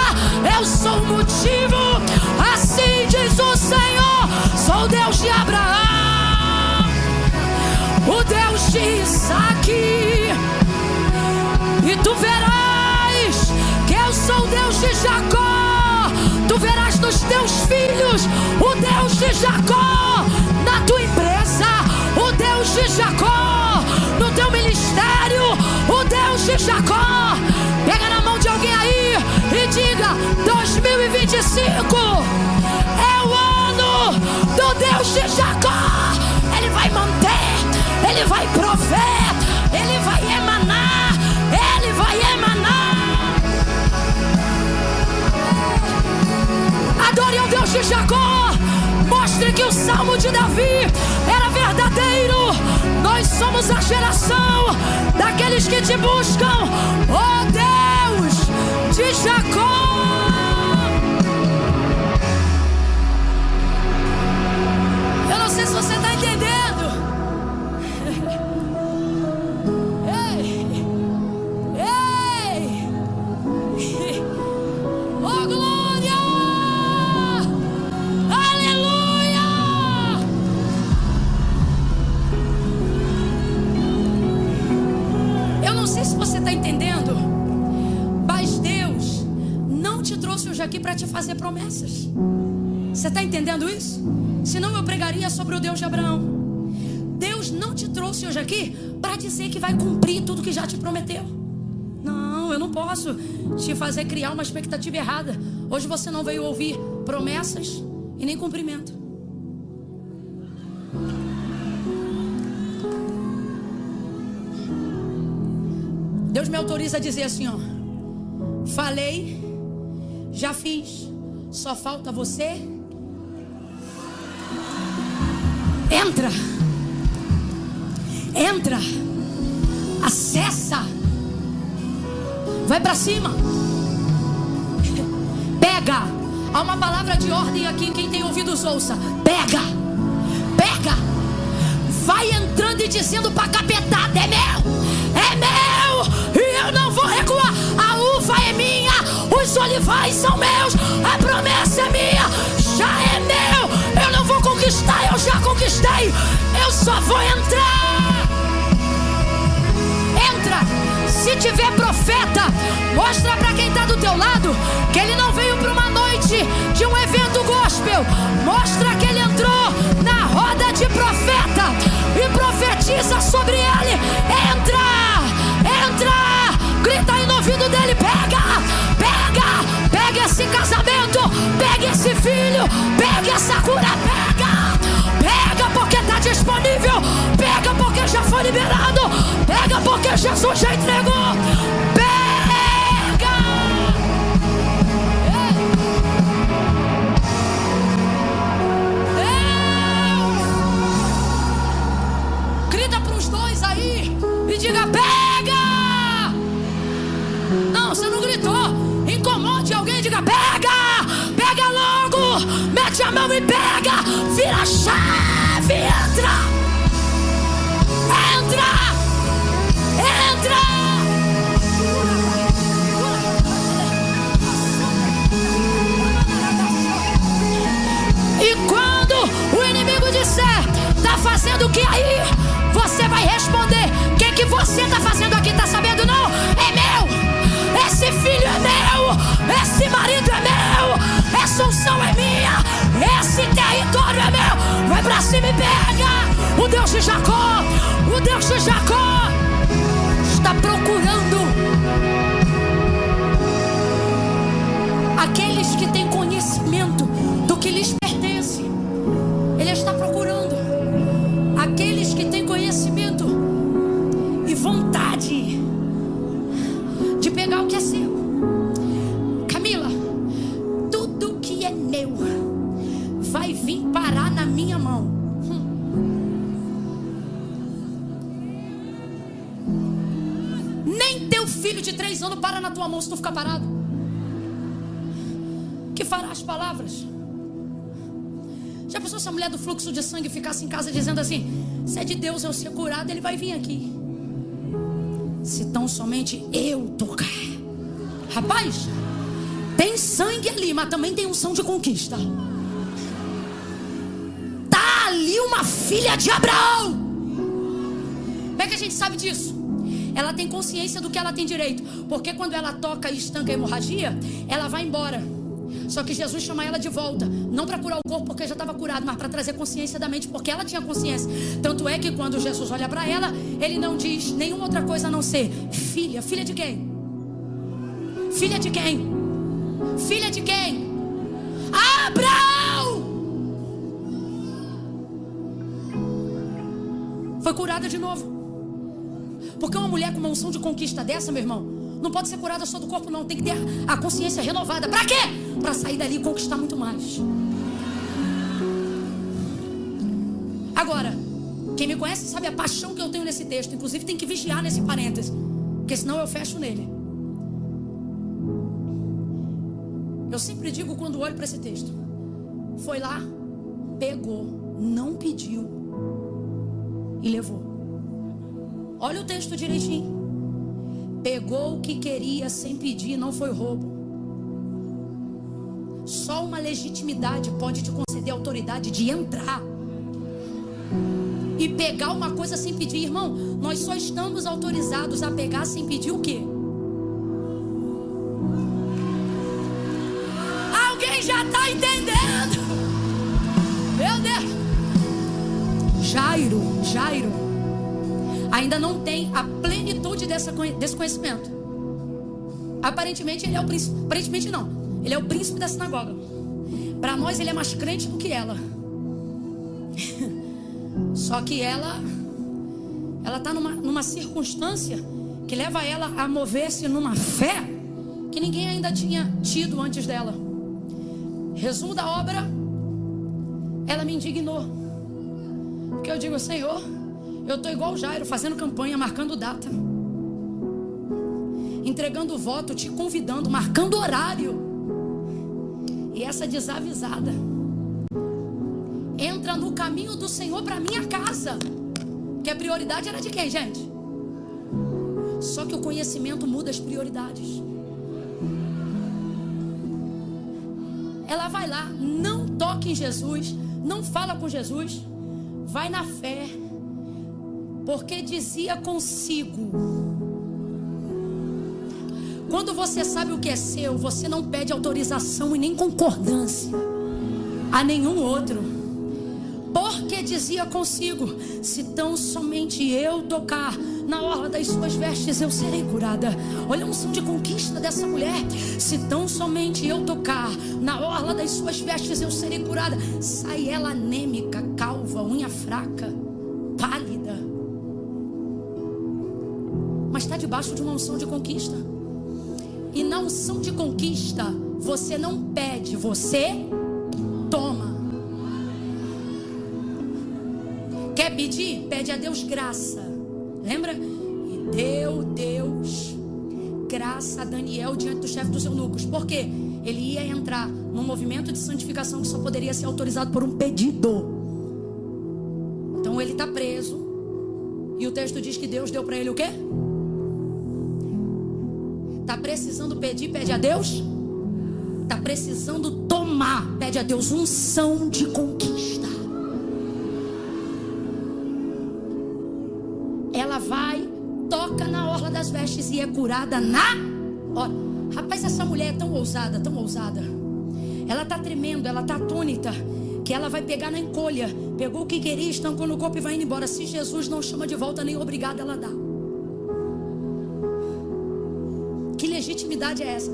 eu sou o motivo. Assim diz o Senhor: sou Deus de Abraão, o Deus de Isaac, e tu verás que eu sou o Deus de Jacó. Tu verás nos teus filhos o Deus de Jacó, na tua empresa o Deus de Jacó, no teu ministério o Deus de Jacó. Pega na mão de alguém aí e diga: 2025 é o ano do Deus de Jacó. Ele vai manter, Ele vai prover, Ele vai emanar, Ele vai emanar. Adore ao Deus de Jacó. Mostre que o salmo de Davi era verdadeiro. Nós somos a geração daqueles que te buscam, ó Deus de Jacó. Eu não sei se você está aqui para te fazer promessas. Você está entendendo isso? Senão eu pregaria sobre o Deus de Abraão. Deus não te trouxe hoje aqui para dizer que vai cumprir tudo que já te prometeu. Não, eu não posso te fazer criar uma expectativa errada. Hoje você não veio ouvir promessas e nem cumprimento. Deus me autoriza a dizer assim, ó: falei, já fiz, só falta você. Entra, acessa, vai pra cima, pega. Há uma palavra de ordem aqui, quem tem ouvidos ouça. Pega, vai entrando e dizendo pra capetada: é meu, e eu não vou recuar. A uva é minha, os olivais são meus, a promessa é minha, já é meu. Eu não vou conquistar, eu já conquistei, eu só vou entrar. Entra. Se tiver profeta, mostra para quem está do teu lado que ele não veio para uma noite de um evento gospel. Mostra que ele entrou na roda de profeta e profetiza sobre ele. Entra, grita aí no ouvido dele: pega esse casamento, pega esse filho, pega essa cura, pega porque está disponível, pega porque já foi liberado, pega porque Jesus já entregou, pega. Deus, grita para os dois aí e diga: pega. Não, você não gritou. Incomode alguém e diga: pega logo, mete a mão e pega, vira a chave, entra. E quando o inimigo disser: tá fazendo o que aí? Você vai responder: o que você tá fazendo aqui? Tá sabendo não? É meu. Esse filho é meu, esse marido é meu, essa unção é minha, esse território é meu. Vai pra cima e pega. O Deus de Jacó está procurando aqueles que têm conhecimento do que lhes pertence. Ele está procurando aqueles que têm conhecimento e vontade de pegar o que é seu. Camila, tudo que é meu vai vir parar na minha mão. Nem teu filho de 3 anos para na tua mão se tu ficar parado. Que fará as palavras? Já pensou se a mulher do fluxo de sangue ficasse em casa dizendo assim: se é de Deus eu ser curado, ele vai vir aqui. Se tão somente eu tocar. Rapaz, tem sangue ali, mas também tem unção de conquista. Tá ali uma filha de Abraão. Como é que a gente sabe disso? Ela tem consciência do que ela tem direito. Porque quando ela toca e estanca a hemorragia, ela vai embora. Só que Jesus chama ela de volta, não para curar o corpo porque já estava curado, mas para trazer consciência da mente, porque ela tinha consciência. Tanto é que quando Jesus olha para ela, ele não diz nenhuma outra coisa a não ser: filha. Filha de quem? Filha de quem? Filha de quem? Abraão! Foi curada de novo. Porque uma mulher com uma unção de conquista dessa, meu irmão, não pode ser curada só do corpo, não. Tem que ter a consciência renovada. Para quê? Para sair dali e conquistar muito mais. Agora, quem me conhece sabe a paixão que eu tenho nesse texto. Inclusive tem que vigiar nesse parêntese, porque senão eu fecho nele. Eu sempre digo quando olho para esse texto: foi lá, pegou, não pediu e levou. Olha o texto direitinho. Pegou o que queria sem pedir, não foi roubo. Só uma legitimidade pode te conceder a autoridade de entrar e pegar uma coisa sem pedir. Irmão, nós só estamos autorizados a pegar sem pedir o quê? Quem já está entendendo? Meu Deus. Jairo ainda não tem a plenitude desse conhecimento. Aparentemente ele é o príncipe. Aparentemente não. Ele é o príncipe da sinagoga. Para nós ele é mais crente do que ela. Só que ela está numa circunstância que leva ela a mover-se numa fé que ninguém ainda tinha tido antes dela. Resumo da obra: ela me indignou. Porque eu digo: Senhor, eu estou igual o Jairo, fazendo campanha, marcando data, entregando voto, te convidando, marcando horário. E essa desavisada entra no caminho do Senhor para minha casa, que a prioridade era de quem, gente? Só que o conhecimento muda as prioridades. Ela vai lá, não toca em Jesus, não fala com Jesus, vai na fé, porque dizia consigo. Quando você sabe o que é seu, você não pede autorização e nem concordância a nenhum outro. Porque dizia consigo: se tão somente eu tocar na orla das suas vestes, eu serei curada. Olha a unção de conquista dessa mulher. Se tão somente eu tocar na orla das suas vestes, eu serei curada. Sai ela anêmica, calva, unha fraca, pálida, mas está debaixo de uma unção de conquista. E na unção de conquista, você não pede, você toma. Quer pedir? Pede a Deus graça. Lembra? E deu Deus graça a Daniel diante do chefe dos eunucos. Por quê? Ele ia entrar num movimento de santificação que só poderia ser autorizado por um pedido. Então ele está preso. E o texto diz que Deus deu para ele o quê? Está precisando pedir, pede a Deus. Está precisando tomar, pede a Deus unção de conquista. Ela vai, toca na orla das vestes e é curada na hora. Rapaz, essa mulher é tão ousada, tão ousada. Ela está tremendo, ela está atônita, que ela vai pegar na encolha. Pegou o que queria, estancou no corpo e vai indo embora. Se Jesus não chama de volta, nem obrigada ela dá. Que legitimidade é essa?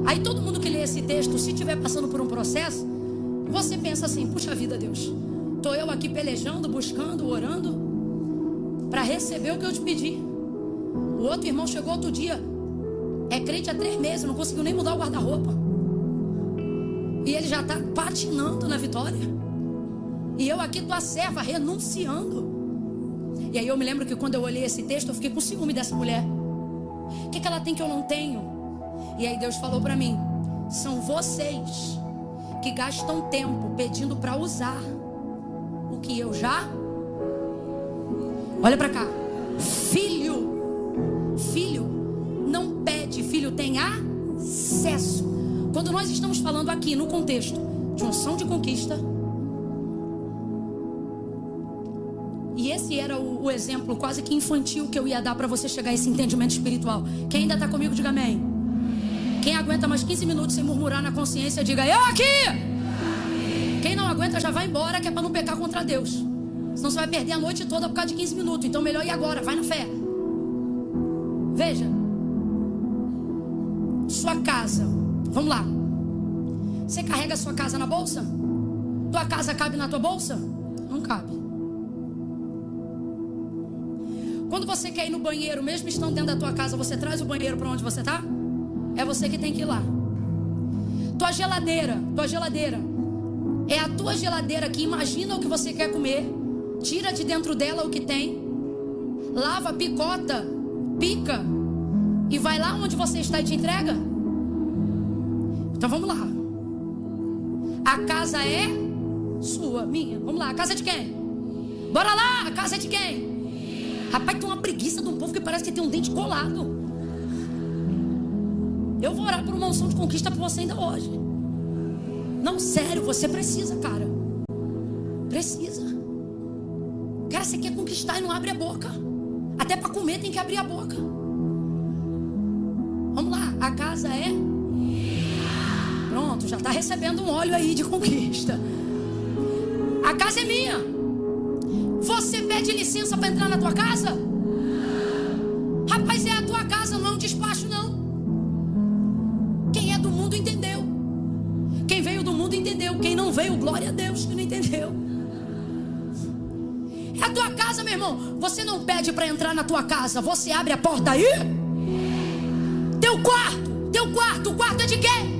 Aí todo mundo que lê esse texto, se estiver passando por um processo, você pensa assim: puxa vida, Deus, estou eu aqui pelejando, buscando, orando para receber o que eu te pedi. O outro irmão chegou outro dia, é crente há 3 meses, não conseguiu nem mudar o guarda-roupa, e ele já está patinando na vitória. E eu aqui, tua serva, renunciando. E aí eu me lembro que quando eu olhei esse texto, eu fiquei com ciúme dessa mulher. O que ela tem que eu não tenho? E aí Deus falou para mim: são vocês que gastam tempo pedindo para usar o que eu já. Olha para cá. Filho não pede, filho tem acesso. Quando nós estamos falando aqui no contexto de unção de conquista, e esse era o exemplo quase que infantil que eu ia dar para você chegar a esse entendimento espiritual. Quem ainda está comigo, diga amém. Quem aguenta mais 15 minutos sem murmurar na consciência, diga eu aqui. Quem não aguenta já vai embora, que é para não pecar contra Deus. Senão você vai perder a noite toda por causa de 15 minutos. Então melhor ir agora, vai na fé. Veja, sua casa, vamos lá. Você carrega a sua casa na bolsa? Tua casa cabe na tua bolsa? Não cabe. Quando você quer ir no banheiro, mesmo estando dentro da tua casa, você traz o banheiro para onde você está? É você que tem que ir lá. Tua geladeira é a tua geladeira que imagina o que você quer comer, tira de dentro dela o que tem, lava, picota, pica e vai lá onde você está e te entrega. Então vamos lá. A casa é sua, minha. Vamos lá, a casa é de quem? Bora lá, a casa é de quem? Rapaz, tem uma preguiça de um povo que parece que tem um dente colado. Eu vou orar por uma unção de conquista para você ainda hoje. Não, sério, você precisa, cara. Precisa. Cara, você quer conquistar e não abre a boca. Até para comer tem que abrir a boca. Vamos lá, a casa é... Pronto, já está recebendo um óleo aí de conquista. A casa é minha. Você pede licença para entrar na tua casa? Rapaz, é a tua casa, não é um despacho não. Quem é do mundo entendeu. Quem veio do mundo entendeu. Quem não veio, glória a Deus que não entendeu. É a tua casa, meu irmão. Você não pede para entrar na tua casa. Você abre a porta aí. Teu quarto, o quarto é de quem?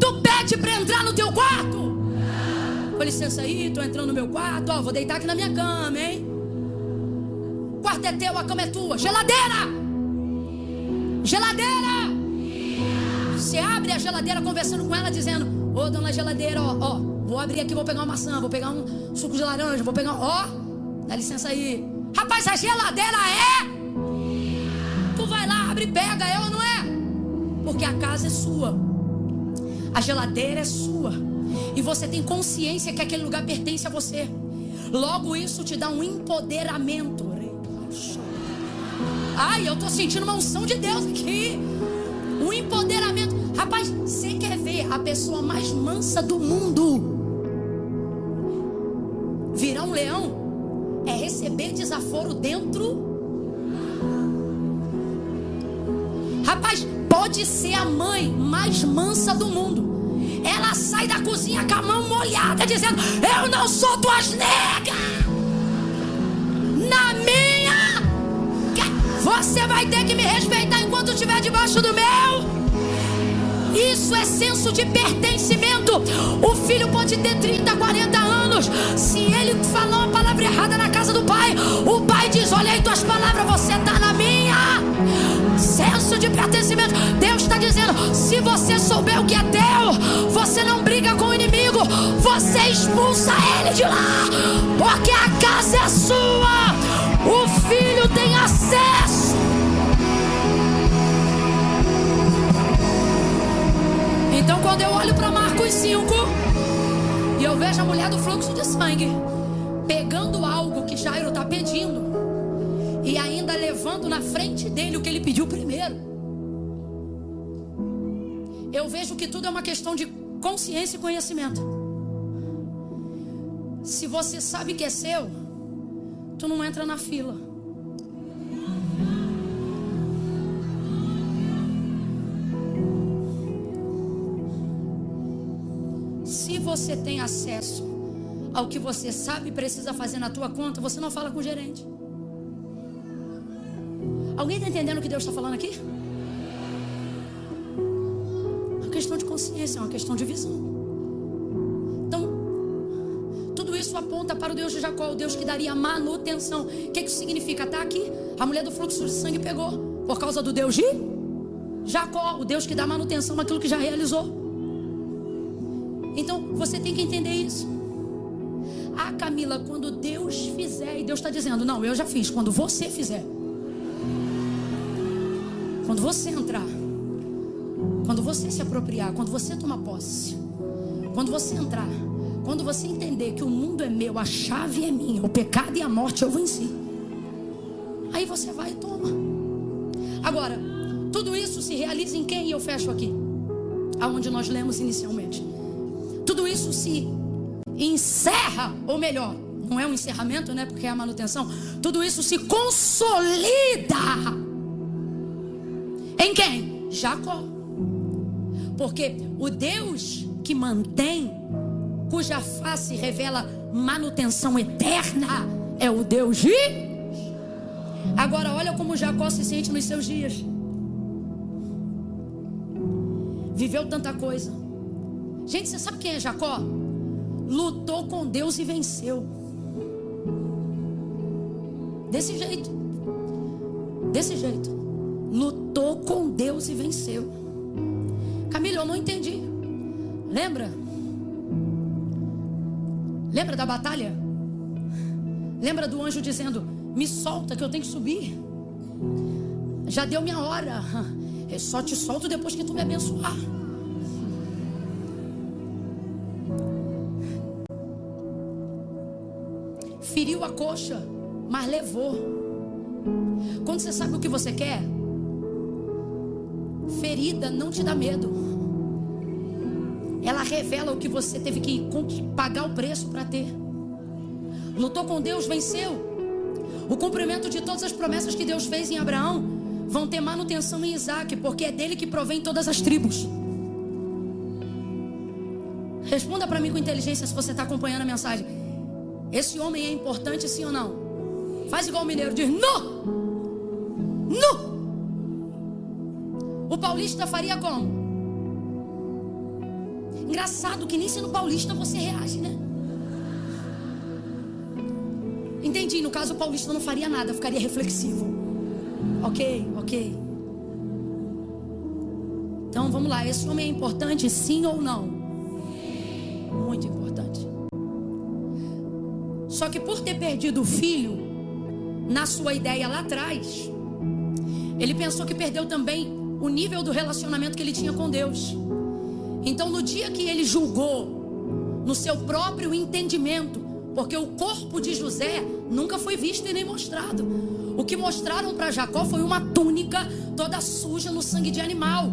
Tu pede para entrar no teu quarto? Com licença aí, tô entrando no meu quarto. Ó, vou deitar aqui na minha cama, hein? O quarto é teu, a cama é tua. Geladeira! Você abre a geladeira conversando com ela, dizendo: ô, dona geladeira, ó, vou abrir aqui, vou pegar uma maçã, vou pegar um suco de laranja, vou pegar, dá licença aí. Rapaz, a geladeira tu vai lá, abre e pega, é ou não é? Porque a casa é sua, a geladeira é sua, e você tem consciência que aquele lugar pertence a você. Logo isso te dá um empoderamento. Ai, eu tô sentindo uma unção de Deus aqui. Um empoderamento. Rapaz, você quer ver a pessoa mais mansa do mundo virar um leão? É receber desaforo dentro. Rapaz, pode ser a mãe mais mansa do mundo. Ela sai da cozinha com a mão molhada, dizendo: eu não sou tuas negas. Na minha, você vai ter que me respeitar enquanto estiver debaixo do meu. Isso é senso de pertencimento. O filho pode ter 30, 40 anos. Se ele falou a palavra errada na casa do pai, o pai diz: olha aí tuas palavras, você está na minha. Senso de pertencimento. Deus está dizendo: se você souber o que é teu, você não briga com o inimigo, você expulsa ele de lá, porque a casa é sua. O filho tem acesso. Então quando eu olho para Marcos 5 e eu vejo a mulher do fluxo de sangue pegando algo que Jairo está pedindo e ainda levando na frente dele o que ele pediu primeiro, eu vejo que tudo é uma questão de consciência e conhecimento. Se você sabe que é seu, tu não entra na fila. Se você tem acesso ao que você sabe e precisa fazer na tua conta, você não fala com o gerente. Alguém está entendendo o que Deus está falando aqui? É uma questão de consciência, é uma questão de visão. Então, tudo isso aponta para o Deus de Jacó, o Deus que daria manutenção. O que isso significa? Está aqui, a mulher do fluxo de sangue pegou, por causa do Deus de Jacó, o Deus que dá manutenção naquilo que já realizou. Então, você tem que entender isso. Ah, Camila, quando Deus fizer, e Deus está dizendo: não, eu já fiz, quando você fizer. Quando você entrar, quando você se apropriar, quando você tomar posse, quando você entrar, quando você entender que o mundo é meu, a chave é minha, o pecado e a morte eu venci, aí você vai e toma. Agora, tudo isso se realiza em quem? E eu fecho aqui, aonde nós lemos inicialmente. Tudo isso se encerra, ou melhor, não é um encerramento, né? Porque é a manutenção. Tudo isso se consolida em quem? Jacó. Porque o Deus que mantém, cuja face revela manutenção eterna, é o Deus de... Agora olha como Jacó se sente nos seus dias. Viveu tanta coisa. Gente, você sabe quem é Jacó? Lutou com Deus e venceu. Desse jeito. Desse jeito. Lutou com Deus e venceu. Camila, eu não entendi. Lembra? Lembra da batalha? Lembra do anjo dizendo: me solta que eu tenho que subir. Já deu minha hora. Eu só te solto depois que tu me abençoar. Feriu a coxa, mas levou. Quando você sabe o que você quer, ferida não te dá medo. ela revela o que você teve que pagar o preço para ter. Lutou com Deus, venceu. O cumprimento de todas as promessas que Deus fez em Abraão vão ter manutenção em Isaac, porque é dele que provém todas as tribos. Responda para mim com inteligência se você está acompanhando a mensagem. Esse homem é importante, sim ou não? Faz igual o mineiro, diz não. Não. O paulista faria como? Engraçado que nem sendo paulista você reage, né? Entendi, no caso o paulista não faria nada, ficaria reflexivo. Ok. Então vamos lá, esse homem é importante, sim ou não? Muito importante. Só que por ter perdido o filho, na sua ideia lá atrás, ele pensou que perdeu também o nível do relacionamento que ele tinha com Deus. Então no dia que ele julgou, no seu próprio entendimento, porque o corpo de José nunca foi visto e nem mostrado. O que mostraram para Jacó foi uma túnica toda suja no sangue de animal.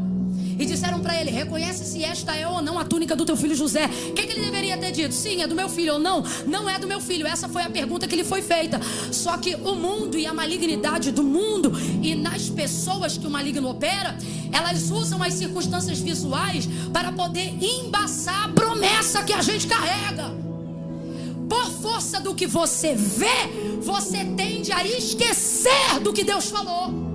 E disseram para ele: reconhece se esta é ou não a túnica do teu filho José. O que ele deveria ter dito? Sim, é do meu filho. Ou não, não é do meu filho. Essa foi a pergunta que lhe foi feita. Só que o mundo e a malignidade do mundo e nas pessoas que o maligno opera, elas usam as circunstâncias visuais para poder embaçar a promessa que a gente carrega. Por força do que você vê, você tende a esquecer do que Deus falou.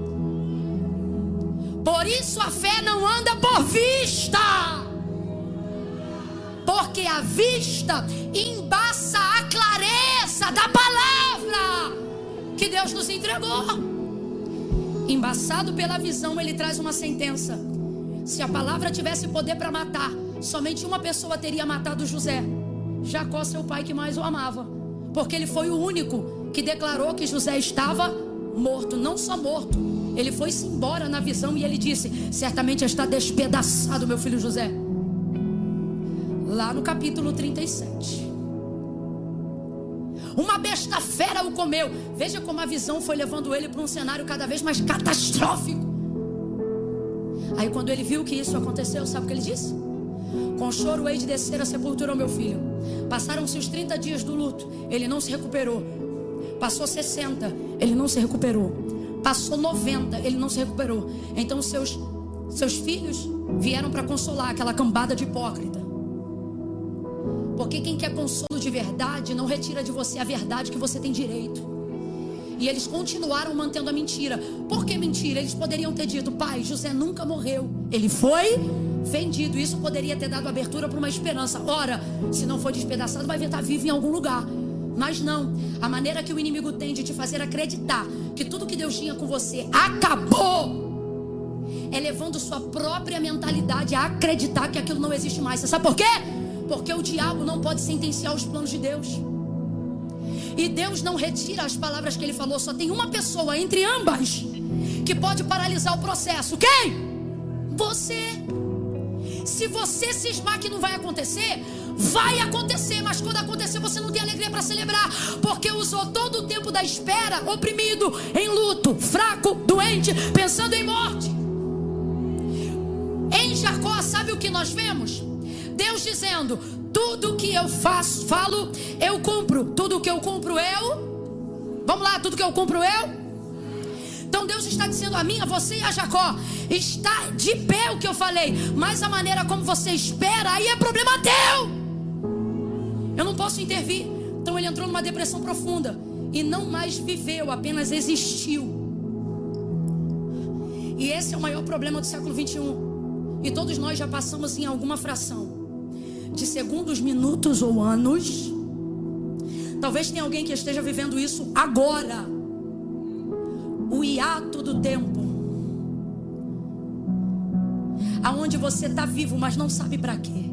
Por isso a fé não anda por vista, porque a vista embaça a clareza da palavra que Deus nos entregou. Embaçado pela visão, ele traz uma sentença: se a palavra tivesse poder para matar, somente uma pessoa teria matado José, Jacó, seu pai que mais o amava, porque ele foi o único que declarou que José estava morto. Não só morto, ele foi-se embora na visão e ele disse: certamente está despedaçado meu filho José. Lá no capítulo 37, uma besta fera o comeu. Veja como a visão foi levando ele para um cenário cada vez mais catastrófico. Aí quando ele viu que isso aconteceu, sabe o que ele disse? Com choro hei de descer a sepultura ao meu filho. Passaram-se os 30 dias do luto, ele não se recuperou. Passou 60, ele não se recuperou. Passou 90, ele não se recuperou. Então seus filhos vieram para consolar aquela cambada de hipócrita. Porque quem quer consolo de verdade não retira de você a verdade que você tem direito. E eles continuaram mantendo a mentira. Por que mentira? Eles poderiam ter dito: pai, José nunca morreu, ele foi vendido. Isso poderia ter dado abertura para uma esperança. Ora, se não for despedaçado, vai estar vivo em algum lugar. Mas não, a maneira que o inimigo tem de te fazer acreditar que tudo que Deus tinha com você acabou, é levando sua própria mentalidade a acreditar que aquilo não existe mais. Você sabe por quê? Porque o diabo não pode sentenciar os planos de Deus. E Deus não retira as palavras que ele falou. Só tem uma pessoa entre ambas que pode paralisar o processo. Quem? Você. Se você cismar que não vai acontecer, vai acontecer. Mas quando acontecer, você não tem alegria para celebrar, porque usou todo o tempo da espera oprimido, em luto, fraco, doente, pensando em morte. Em Jacó, sabe o que nós vemos? Deus dizendo: tudo que eu falo, eu cumpro. Tudo que eu cumpro, vamos lá, tudo que eu cumpro, Então Deus está dizendo a mim, a você e a Jacó: está de pé o que eu falei, mas a maneira como você espera, aí é problema teu. Eu não posso intervir. Então ele entrou numa depressão profunda e não mais viveu, apenas existiu. E esse é o maior problema do século 21. E todos nós já passamos em alguma fração de segundos, minutos ou anos. Talvez tenha alguém que esteja vivendo isso agora. O hiato do tempo, aonde você está vivo, mas não sabe para quê.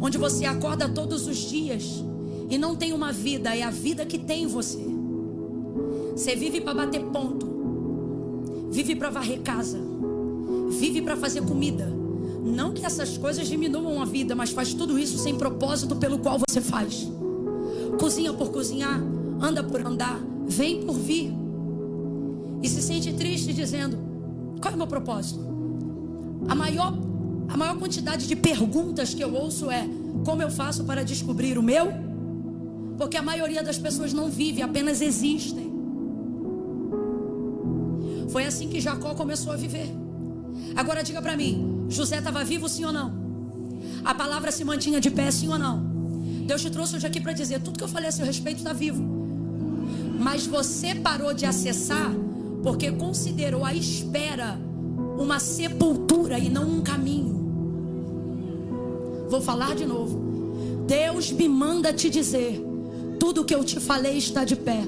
Onde você acorda todos os dias e não tem uma vida, é a vida que tem em você. Você vive para bater ponto, vive para varrer casa, vive para fazer comida. Não que essas coisas diminuam a vida, mas faz tudo isso sem propósito pelo qual você faz. Cozinha por cozinhar, anda por andar, vem por vir. E se sente triste dizendo: qual é o meu propósito? A maior A maior quantidade de perguntas que eu ouço é: como eu faço para descobrir o meu? Porque a maioria das pessoas não vive, apenas existem. Foi assim que Jacó começou a viver. Agora diga para mim, José estava vivo, sim ou não? A palavra se mantinha de pé, sim ou não? Deus te trouxe hoje aqui para dizer: tudo que eu falei a seu respeito está vivo. Mas você parou de acessar porque considerou a espera uma sepultura e não um caminho. Vou falar de novo. Deus me manda te dizer: tudo que eu te falei está de pé.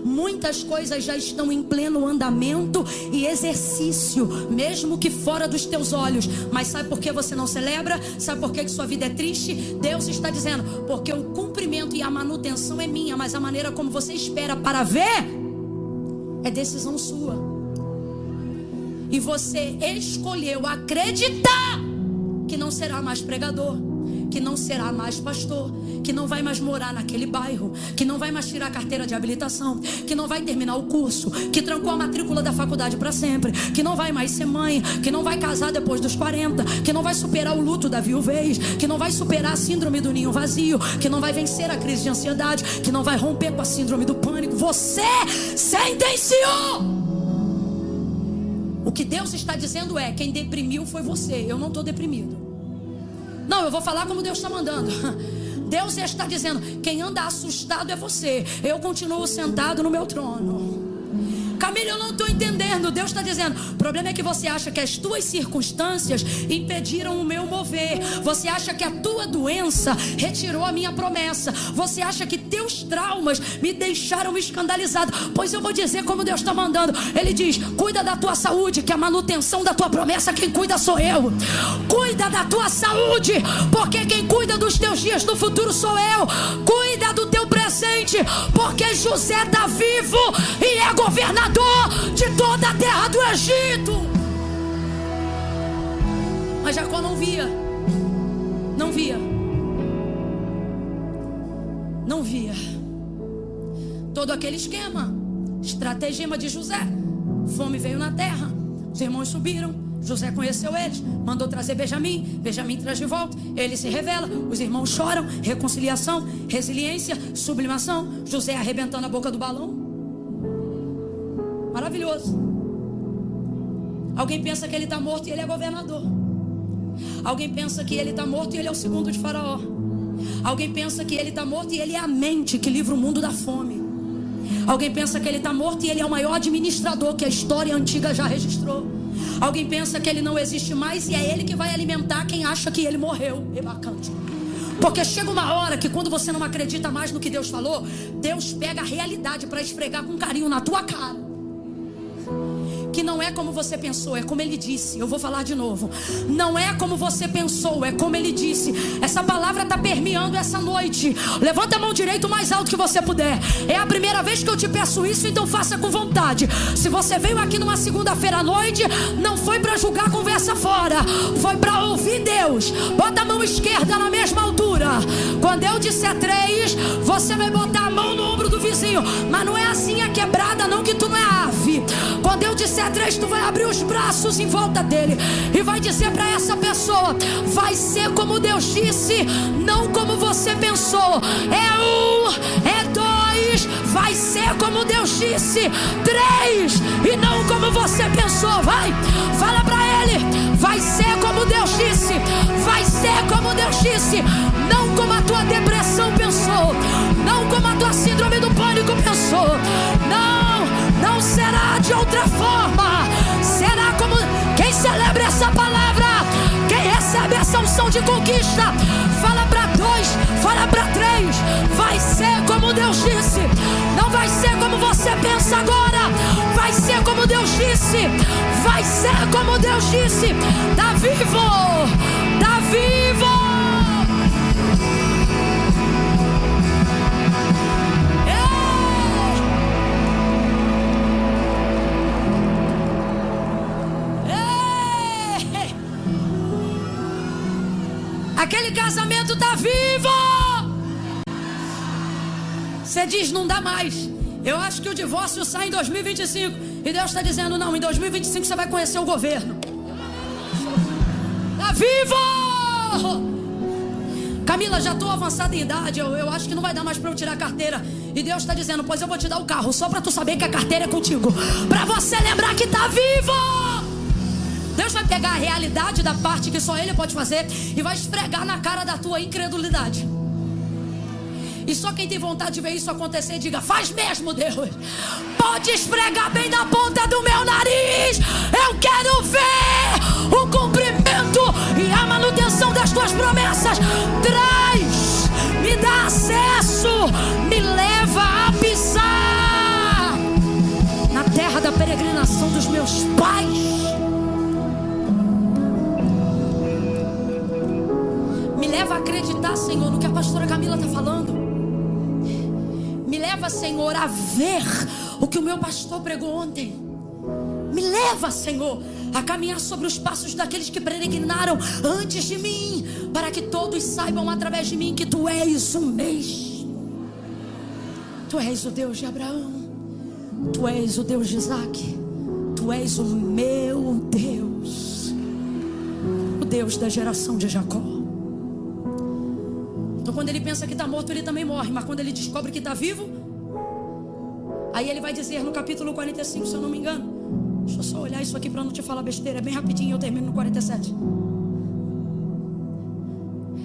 Muitas coisas já estão em pleno andamento e exercício, mesmo que fora dos teus olhos. Mas sabe por que você não celebra? Sabe por que sua vida é triste? Deus está dizendo: porque o cumprimento e a manutenção é minha, mas a maneira como você espera para ver é decisão sua. E você escolheu acreditar que não será mais pregador, que não será mais pastor, que não vai mais morar naquele bairro, que não vai mais tirar a carteira de habilitação, que não vai terminar o curso, que trancou a matrícula da faculdade para sempre, que não vai mais ser mãe, que não vai casar depois dos 40, que não vai superar o luto da viuvez, que não vai superar a síndrome do ninho vazio, que não vai vencer a crise de ansiedade, que não vai romper com a síndrome do pânico. Você sentenciou. O que Deus está dizendo é: quem deprimiu foi você, eu não estou deprimido. Não, eu vou falar como Deus está mandando. Deus está dizendo: quem anda assustado é você, eu continuo sentado no meu trono. Camila, eu não estou entendendo. Deus está dizendo: o problema é que você acha que as tuas circunstâncias impediram o meu mover. Você acha que a tua doença retirou a minha promessa. Você acha que teus traumas me deixaram escandalizado. Pois eu vou dizer como Deus está mandando. Ele diz: cuida da tua saúde, que a manutenção da tua promessa, quem cuida sou eu. Cuida da tua saúde, porque quem cuida dos teus dias no futuro sou eu. Cuida do teu presente, porque José está vivo e é governador de toda a terra do Egito. Mas Jacó não via. Não via todo aquele esquema, estratagema de José. Fome veio na terra, os irmãos subiram, José conheceu eles, mandou trazer Benjamim, Benjamim traz de volta, ele se revela, os irmãos choram, reconciliação, resiliência, sublimação, José arrebentando a boca do balão. Maravilhoso. Alguém pensa que ele está morto e ele é governador. Alguém pensa que ele está morto e ele é o segundo de Faraó. Alguém pensa que ele está morto e ele é a mente que livra o mundo da fome. Alguém pensa que ele está morto e ele é o maior administrador que a história antiga já registrou. Alguém pensa que ele não existe mais e é ele que vai alimentar quem acha que ele morreu. É bacante. Porque chega uma hora que quando você não acredita mais no que Deus falou, Deus pega a realidade para esfregar com carinho na tua cara. Que não é como você pensou, é como ele disse. Eu vou falar de novo. Não é como você pensou, é como ele disse. Essa palavra está permeando essa noite. Levanta a mão direita o mais alto que você puder. É a primeira vez que eu te peço isso, então faça com vontade. Se você veio aqui numa segunda-feira à noite, não foi para julgar a conversa fora, foi para ouvir Deus. Bota a mão esquerda na mesma altura. Quando eu disser 3, você vai botar a mão no ombro do vizinho. Mas não é assim a quebrada não, que tu não é ave. Quando eu disser 3, tu vai abrir os braços em volta dele e vai dizer para essa pessoa: vai ser como Deus disse, não como você pensou. É 1, é 2, vai ser como Deus disse. 3, e não como você pensou. Vai, fala para ele: vai ser como Deus disse, vai ser como Deus disse, não como a tua depressão pensou, não como a tua síndrome do pânico pensou. Não será de outra forma. Será como quem celebra essa palavra, quem recebe essa unção de conquista. Fala para 2, fala para 3. Vai ser como Deus disse. Não vai ser como você pensa agora. Vai ser como Deus disse. Vai ser como Deus disse. Tá vivo. Tá vivo. Aquele casamento está vivo. Você diz: não dá mais. Eu acho que o divórcio sai em 2025. E Deus está dizendo: não, em 2025 você vai conhecer o governo. Está está vivo. Camila, já estou avançada em idade, eu acho que não vai dar mais para eu tirar a carteira. E Deus está dizendo, pois eu vou te dar o carro, só para tu saber que a carteira é contigo, para você lembrar que está vivo. Deus vai pegar a realidade da parte que só Ele pode fazer e vai esfregar na cara da tua incredulidade. E só quem tem vontade de ver isso acontecer, diga, faz mesmo, Deus. Pode esfregar bem na ponta do meu nariz. Eu quero ver o cumprimento e a manutenção das tuas promessas. Traz, me dá acesso, me leva a pisar na terra da peregrinação dos meus pais. Me leva a acreditar, Senhor, no que a pastora Camila está falando. Me leva, Senhor, a ver o que o meu pastor pregou ontem. Me leva, Senhor, a caminhar sobre os passos daqueles que peregrinaram antes de mim, para que todos saibam através de mim que Tu és o mesmo. Tu és o Deus de Abraão, Tu és o Deus de Isaac, Tu és o meu Deus, o Deus da geração de Jacó. Então quando ele pensa que está morto, ele também morre. Mas quando ele descobre que está vivo, aí ele vai dizer no capítulo 45, se eu não me engano. Deixa eu só olhar isso aqui para não te falar besteira. É bem rapidinho, eu termino no 47.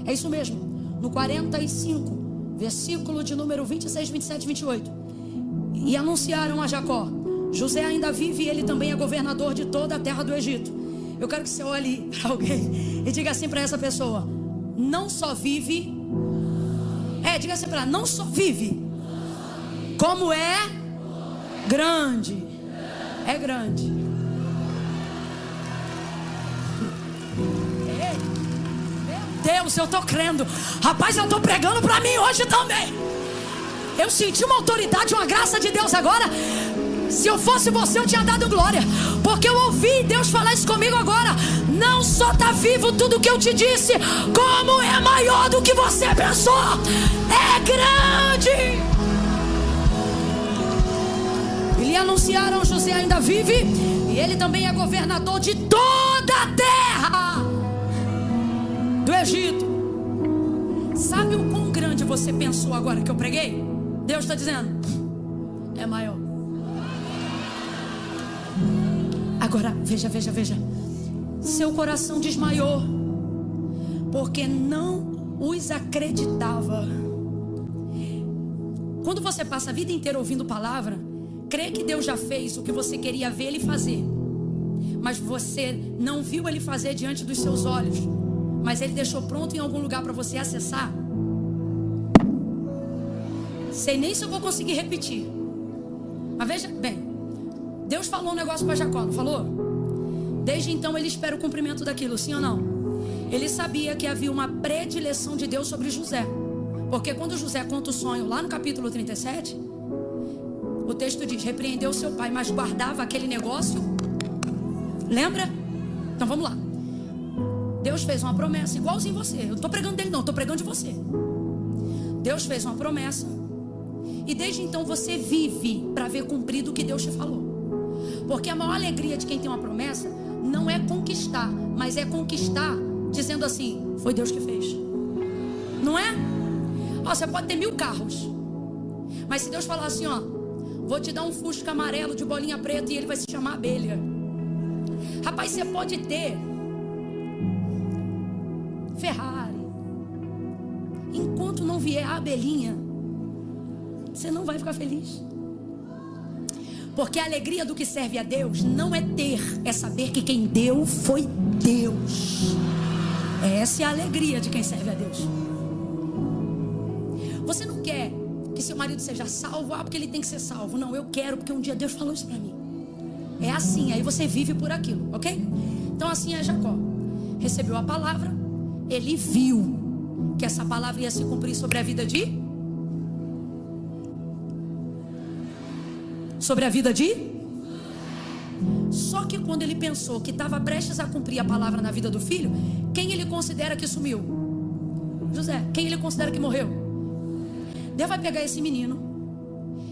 É isso mesmo. No 45, versículo de número 26, 27 e 28. E anunciaram a Jacó, José ainda vive e ele também é governador de toda a terra do Egito. Eu quero que você olhe para alguém e diga assim para essa pessoa, não só vive... diga assim para ela, não só vive, como é grande. É grande. Meu Deus, eu estou crendo. Rapaz, eu estou pregando para mim hoje também. Eu senti uma autoridade, uma graça de Deus agora. Se eu fosse você, eu tinha dado glória, porque eu ouvi Deus falar isso comigo agora. Não só está vivo tudo que eu te disse, como é maior do que você pensou. É grande. E lhe anunciaram, José ainda vive e ele também é governador de toda a terra do Egito. Sabe o quão grande você pensou agora que eu preguei? Deus está dizendo, é maior. Agora, veja. Seu coração desmaiou, porque não os acreditava. Quando você passa a vida inteira ouvindo palavra, crê que Deus já fez o que você queria ver Ele fazer, mas você não viu Ele fazer diante dos seus olhos, mas Ele deixou pronto em algum lugar para você acessar. Sei nem se eu vou conseguir repetir, mas veja bem. Deus falou um negócio para Jacó, não falou? Desde então ele espera o cumprimento daquilo, sim ou não? Ele sabia que havia uma predileção de Deus sobre José, porque quando José conta o sonho lá no capítulo 37, o texto diz, repreendeu seu pai, mas guardava aquele negócio. Lembra? Então vamos lá. Deus fez uma promessa, igualzinho você. Eu não estou pregando dele não, estou pregando de você. Deus fez uma promessa, e desde então você vive para ver cumprido o que Deus te falou. Porque a maior alegria de quem tem uma promessa não é conquistar, mas é conquistar dizendo assim, foi Deus que fez. Não é? Ó, você pode ter 1000 carros, mas se Deus falar assim, ó, vou te dar um Fusca amarelo de bolinha preta e ele vai se chamar abelha. Rapaz, você pode ter Ferrari, enquanto não vier a abelhinha, você não vai ficar feliz. Porque a alegria do que serve a Deus não é ter, é saber que quem deu foi Deus. Essa é a alegria de quem serve a Deus. Você não quer que seu marido seja salvo, porque ele tem que ser salvo. Não, eu quero porque um dia Deus falou isso para mim. É assim, aí você vive por aquilo, ok? Então assim é Jacó. Recebeu a palavra, ele viu que essa palavra ia se cumprir sobre a vida de... Sobre a vida de... Só que quando ele pensou que estava prestes a cumprir a palavra na vida do filho, quem ele considera que sumiu? José. Quem ele considera que morreu? Deus vai pegar esse menino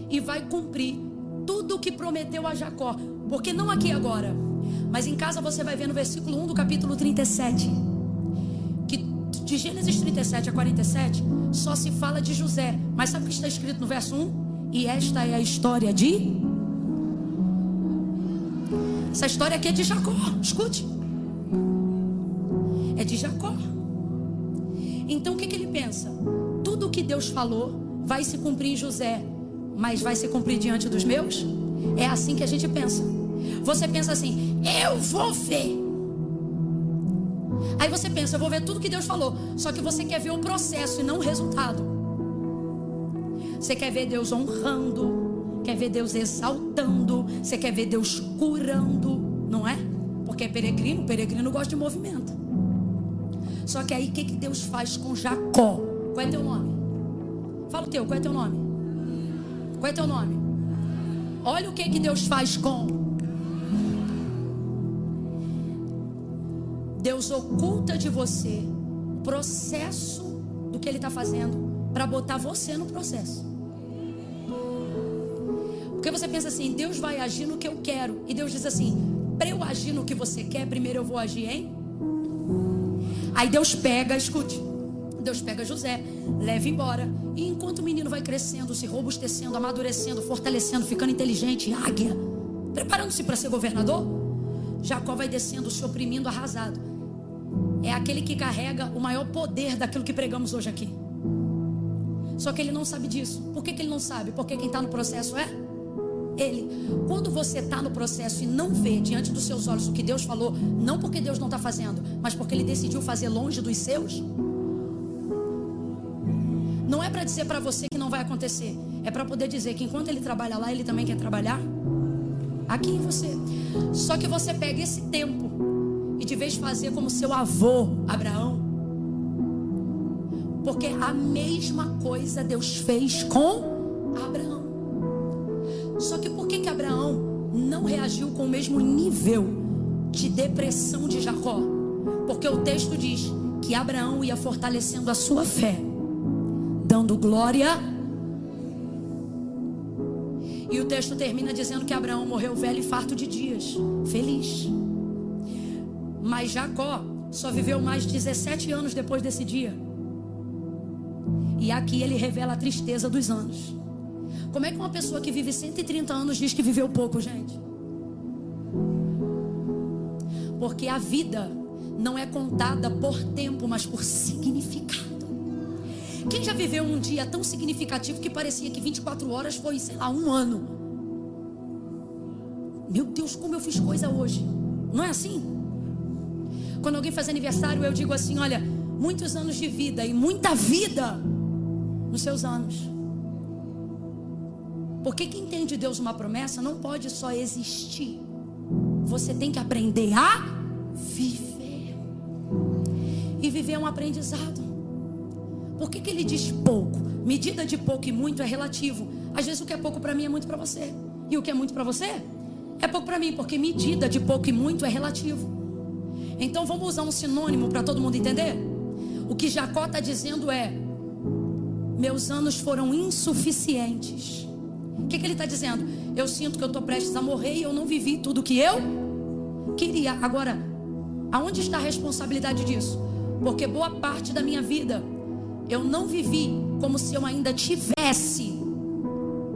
e vai cumprir tudo o que prometeu a Jacó. Porque não aqui agora, mas em casa você vai ver no versículo 1 do capítulo 37. De Gênesis 37 a 47, só se fala de José. Mas sabe o que está escrito no verso 1? E esta é a história de... Essa história aqui é de Jacó, escute. É de Jacó. Então o que ele pensa? Tudo o que Deus falou vai se cumprir em José, mas vai se cumprir diante dos meus? É assim que a gente pensa. Você pensa assim, eu vou ver. Aí você pensa, eu vou ver tudo que Deus falou. Só que você quer ver o processo e não o resultado. Você quer ver Deus honrando, quer ver Deus exaltando, você quer ver Deus curando, não é? Porque é peregrino, peregrino gosta de movimento. Só que aí o que Deus faz com Jacó? Qual é teu nome? Fala o teu, qual é teu nome? Qual é teu nome? Olha o que Deus faz com... Deus oculta de você o processo do que Ele está fazendo para botar você no processo. Porque você pensa assim, Deus vai agir no que eu quero. E Deus diz assim, para eu agir no que você quer, primeiro eu vou agir em... Aí Deus pega, escute, Deus pega José, leva embora. E enquanto o menino vai crescendo, se robustecendo, amadurecendo, fortalecendo, ficando inteligente, águia, preparando-se para ser governador, Jacó vai descendo, se oprimindo, arrasado. É aquele que carrega o maior poder daquilo que pregamos hoje aqui. Só que ele não sabe disso. Por que ele não sabe? Porque quem está no processo é Ele. Quando você está no processo e não vê diante dos seus olhos o que Deus falou, não porque Deus não está fazendo, mas porque Ele decidiu fazer longe dos seus, não é para dizer para você que não vai acontecer, é para poder dizer que enquanto Ele trabalha lá, Ele também quer trabalhar aqui em você. Só que você pega esse tempo e de vez de fazer como seu avô Abraão, porque a mesma coisa Deus fez com Abraão. Só que por que Abraão não reagiu com o mesmo nível de depressão de Jacó? Porque o texto diz que Abraão ia fortalecendo a sua fé, dando glória. E o texto termina dizendo que Abraão morreu velho e farto de dias, feliz. Mas Jacó só viveu mais 17 anos depois desse dia. E aqui ele revela a tristeza dos anos. Como é que uma pessoa que vive 130 anos diz que viveu pouco, gente? Porque a vida não é contada por tempo, mas por significado. Quem já viveu um dia tão significativo que parecia que 24 horas foi, sei lá, um ano? Meu Deus, como eu fiz coisa hoje. Não é assim? Quando alguém faz aniversário, eu digo assim, olha, muitos anos de vida e muita vida nos seus anos. Porque quem tem de Deus uma promessa não pode só existir. Você tem que aprender a viver. E viver é um aprendizado. Por que ele diz pouco? Medida de pouco e muito é relativo. Às vezes o que é pouco para mim é muito para você. E o que é muito para você é pouco para mim. Porque medida de pouco e muito é relativo. Então vamos usar um sinônimo para todo mundo entender? O que Jacó está dizendo é: meus anos foram insuficientes. O que ele está dizendo? Eu sinto que eu estou prestes a morrer e eu não vivi tudo que eu queria. Agora, aonde está a responsabilidade disso? Porque boa parte da minha vida eu não vivi como se eu ainda tivesse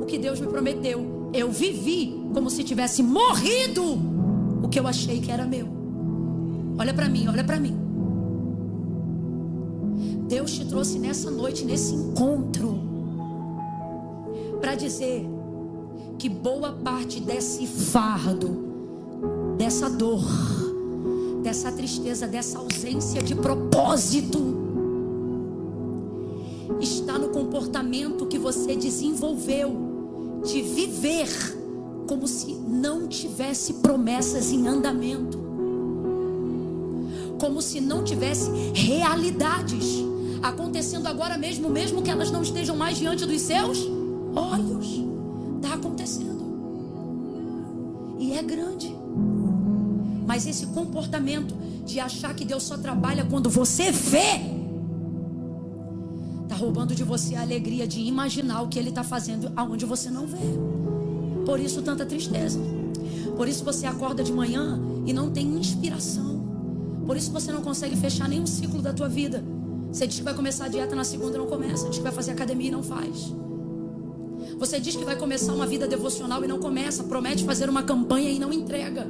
o que Deus me prometeu. Eu vivi como se tivesse morrido o que eu achei que era meu. Olha para mim, olha para mim. Deus te trouxe nessa noite, nesse encontro, para dizer que boa parte desse fardo, dessa dor, dessa tristeza, dessa ausência de propósito, está no comportamento que você desenvolveu de viver como se não tivesse promessas em andamento, como se não tivesse realidades acontecendo agora mesmo, mesmo que elas não estejam mais diante dos seus olhos. Está acontecendo e é grande. Mas esse comportamento de achar que Deus só trabalha quando você vê, está roubando de você a alegria de imaginar o que Ele está fazendo aonde você não vê. Por isso tanta tristeza. Por isso você acorda de manhã e não tem inspiração. Por isso você não consegue fechar nenhum ciclo da tua vida. Você diz que vai começar a dieta na segunda, não começa. Diz que vai fazer academia e não faz. Você diz que vai começar uma vida devocional e não começa. Promete fazer uma campanha e não entrega.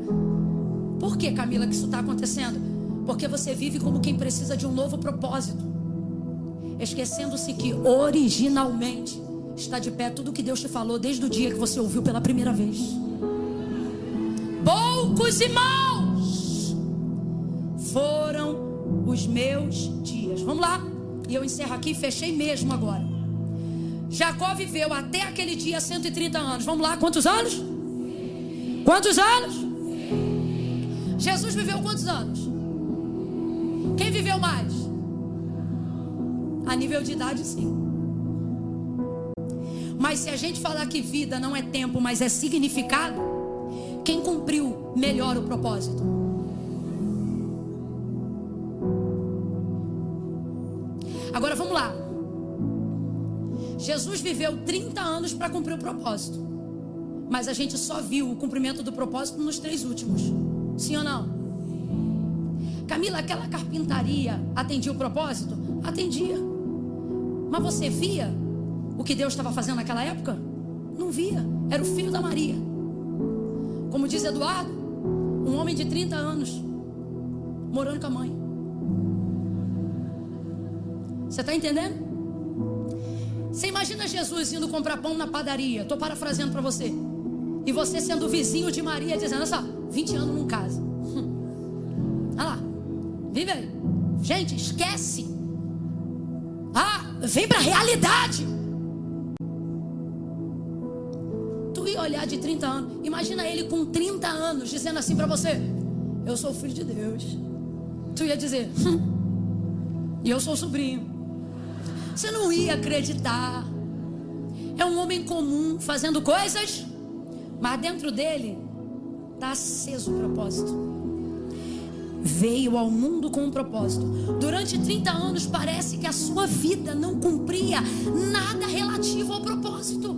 Por que, Camila, que isso está acontecendo? Porque você vive como quem precisa de um novo propósito, esquecendo-se que originalmente está de pé tudo que Deus te falou desde o dia que você ouviu pela primeira vez. Poucos e maus foram os meus dias. Vamos lá. E eu encerro aqui, fechei mesmo agora. Jacó viveu até aquele dia 130 anos. Vamos lá, quantos anos? Quantos anos? Jesus viveu quantos anos? Quem viveu mais? A nível de idade, sim. Mas se a gente falar que vida não é tempo, mas é significado, quem cumpriu melhor o propósito? Agora vamos lá. Jesus viveu 30 anos para cumprir o propósito, mas a gente só viu o cumprimento do propósito nos 3 últimos. Sim ou não? Camila, aquela carpintaria atendia o propósito? Atendia. Mas você via o que Deus estava fazendo naquela época? Não via. Era o filho da Maria. Como diz Eduardo, um homem de 30 anos morando com a mãe. Você está entendendo? Você imagina Jesus indo comprar pão na padaria. Estou parafraseando para você. E você sendo vizinho de Maria, dizendo: olha só, 20 anos não casa. Olha lá. Vive aí. Gente, esquece. Vem para a realidade. Tu ia olhar de 30 anos. Imagina ele com 30 anos dizendo assim para você: eu sou o filho de Deus. Tu ia dizer: e eu sou o sobrinho. Você não ia acreditar. É um homem comum fazendo coisas, mas dentro dele está aceso o propósito. Veio ao mundo com um propósito. Durante 30 anos parece que a sua vida não cumpria nada relativo ao propósito.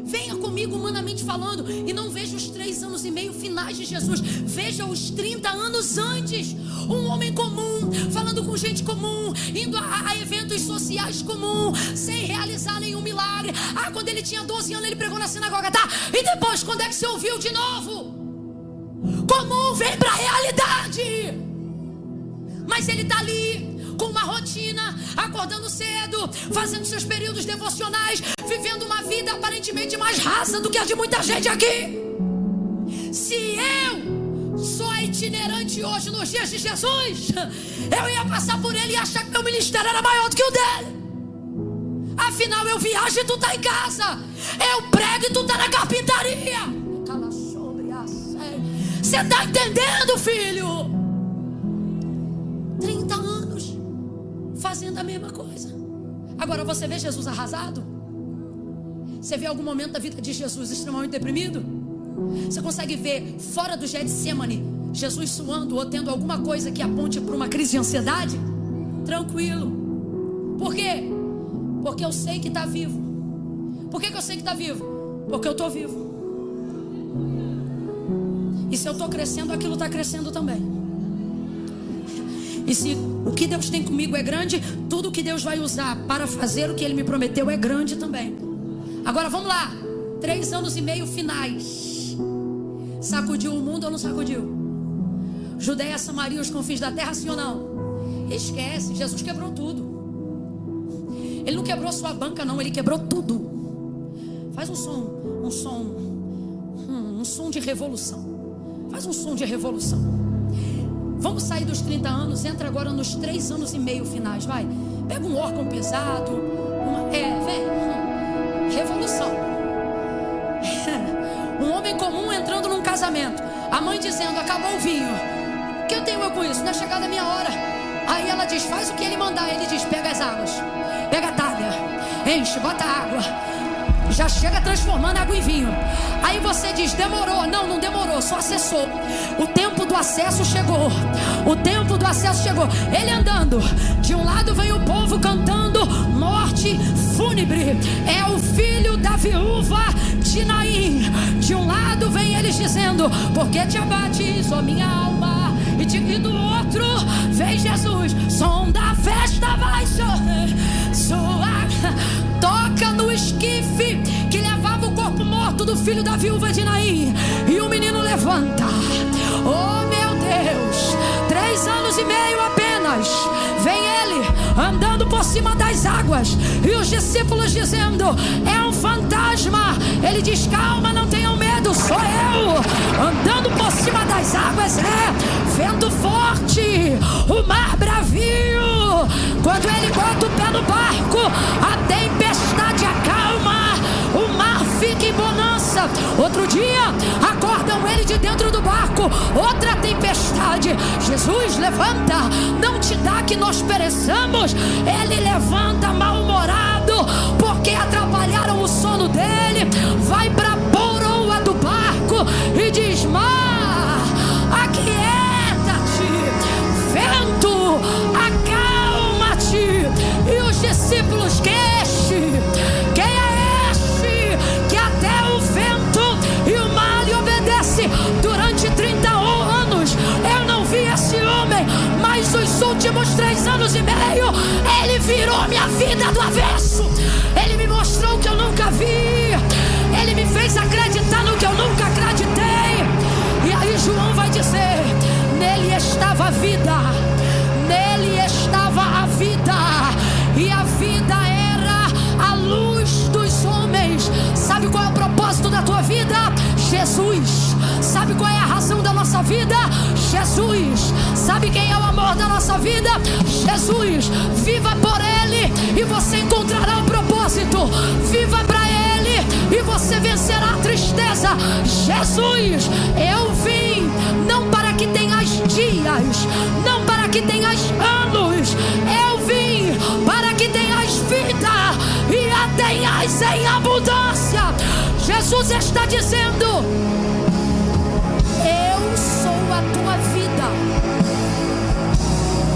Venha comigo humanamente falando e não veja os 3 anos e meio finais de Jesus. Veja os 30 anos antes. Um homem comum, falando com gente comum, indo a eventos sociais comuns, sem realizar nenhum milagre. Quando ele tinha 12 anos ele pregou na sinagoga, tá? E depois, quando é que você ouviu de novo? Comum, vem pra realidade. Mas ele tá ali com uma rotina, acordando cedo, fazendo seus períodos devocionais, vivendo uma vida aparentemente mais rasa do que a de muita gente aqui. Se eu sou itinerante hoje nos dias de Jesus, eu ia passar por ele e achar que meu ministério era maior do que o dele. Afinal eu viajo e tu tá em casa, eu prego e tu tá na carpintaria. Você tá entendendo, filho? 30 anos fazendo a mesma coisa. Agora você vê Jesus arrasado? Você vê algum momento da vida de Jesus extremamente deprimido? Você consegue ver fora do Getsemane Jesus suando ou tendo alguma coisa que aponte para uma crise de ansiedade? Tranquilo. Por quê? Porque eu sei que está vivo. Por que eu sei que está vivo? Porque eu estou vivo. E se eu estou crescendo, aquilo está crescendo também. E se o que Deus tem comigo é grande, tudo que Deus vai usar para fazer o que Ele me prometeu é grande também. Agora vamos lá. 3 anos e meio finais. Sacudiu o mundo ou não sacudiu? Judeia, Samaria, os confins da terra, sim ou não? Esquece, Jesus quebrou tudo. Ele não quebrou sua banca não, Ele quebrou tudo. Faz um som de revolução. Faz um som de revolução. Vamos sair dos 30 anos, entra agora nos 3 anos e meio finais, vai. Pega um órgão pesado, vem. Revolução. Um homem comum entrando num casamento. A mãe dizendo: acabou o vinho. O que eu tenho com isso? Não é chegada a minha hora. Aí ela diz: faz o que ele mandar. Ele diz: pega as águas, pega a talha, enche, bota água. Já chega transformando água em vinho. Aí você diz: demorou. Não demorou, só acessou. O tempo do acesso chegou. O tempo do acesso chegou. Ele andando, de um lado vem o povo cantando morte fúnebre. É o filho da viúva de Naim. De um lado vem eles dizendo: por que te abates, ó minha alma? E do outro vem Jesus. Som da festa vai soar. Toca no esquife que levava o corpo morto do filho da viúva de Naim. E o menino levanta. Oh meu Deus, 3 anos e meio apenas. Vem ele andando por cima das águas. E os discípulos dizendo: é um fantasma. Ele diz: calma, não tenham medo, sou eu. Andando por cima das águas, vento forte, o mar bravio. Quando ele bota o pé no barco, a tempestade acalma, o mar fica em bonança. Outro dia, acordam ele de dentro do barco, outra tempestade. Jesus, levanta, não te dá que nós pereçamos. Ele levanta mal-humorado, porque atrapalharam o sono dele. Vai para a boroa do barco e diz: mar, aquieta-te, vento, acalma-te. E os discípulos: quem é este que até o vento e o mar lhe obedece? Durante 30 anos eu não vi esse homem, mas os últimos 3 anos e meio ele virou minha vida do avesso. Ele me mostrou o que eu nunca vi, ele me fez acreditar no que eu nunca acreditei. E aí João vai dizer: nele estava a vida, nele estava a vida, e a vida era a luz dos homens. Sabe qual é o propósito da tua vida? Jesus. Sabe qual é a razão da nossa vida? Jesus. Sabe quem é o amor da nossa vida? Jesus. Viva por Ele e você encontrará o propósito. Viva para Ele e você vencerá a tristeza. Jesus. Eu vim não para que tenhas dias, não para que tenhas anos. Eu vim para que tenhas vida e a tenhas em abundância. Jesus está dizendo: eu sou a tua vida.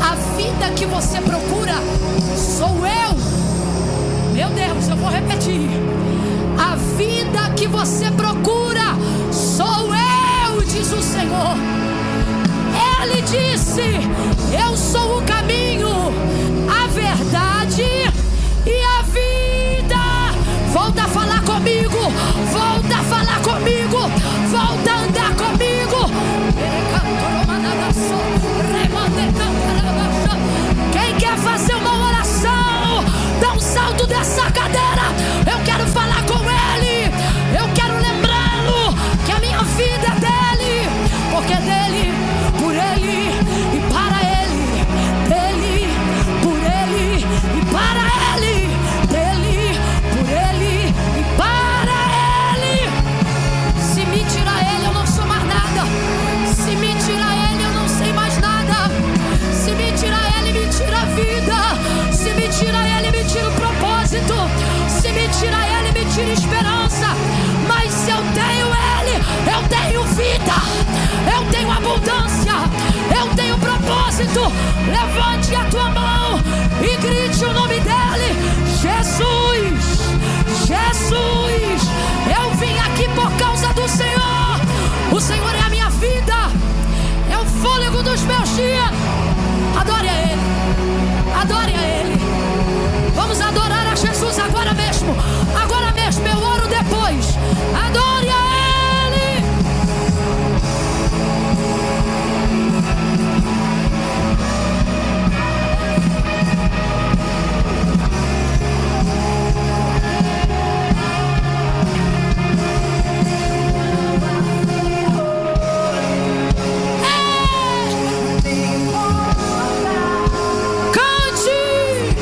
A vida que você procura sou eu. Meu Deus, eu vou repetir. A vida que você procura sou eu, diz o Senhor. Ele disse: eu sou o caminho, a verdade e a vida. Volta a falar comigo, volta a falar comigo, volta a andar comigo. Quem quer fazer uma oração, dá um salto dessa cadeira. Eu quero falar com Ele, eu quero lembrá-lo que a minha vida é dele, porque é dele, por Ele e para Ele, dele, por Ele e para Ele, dele, por Ele e para Ele. Se me tira Ele, eu não sou mais nada. Se me tira Ele, eu não sei mais nada. Se me tira Ele, me tira a vida. Se me tira Ele, me tira o propósito. Se me tira Ele, me tira esperança. Mas se eu tenho Ele, eu tenho vida, eu tenho abundância, eu tenho propósito. Levante a tua mão e grite o nome dele: Jesus, Jesus. Eu vim aqui por causa do Senhor. O Senhor é a minha vida, é o fôlego dos meus dias. Adore a Ele, adore a Ele. Vamos adorar a Jesus agora mesmo. Agora mesmo, eu oro depois. Adore a Ele. Cante.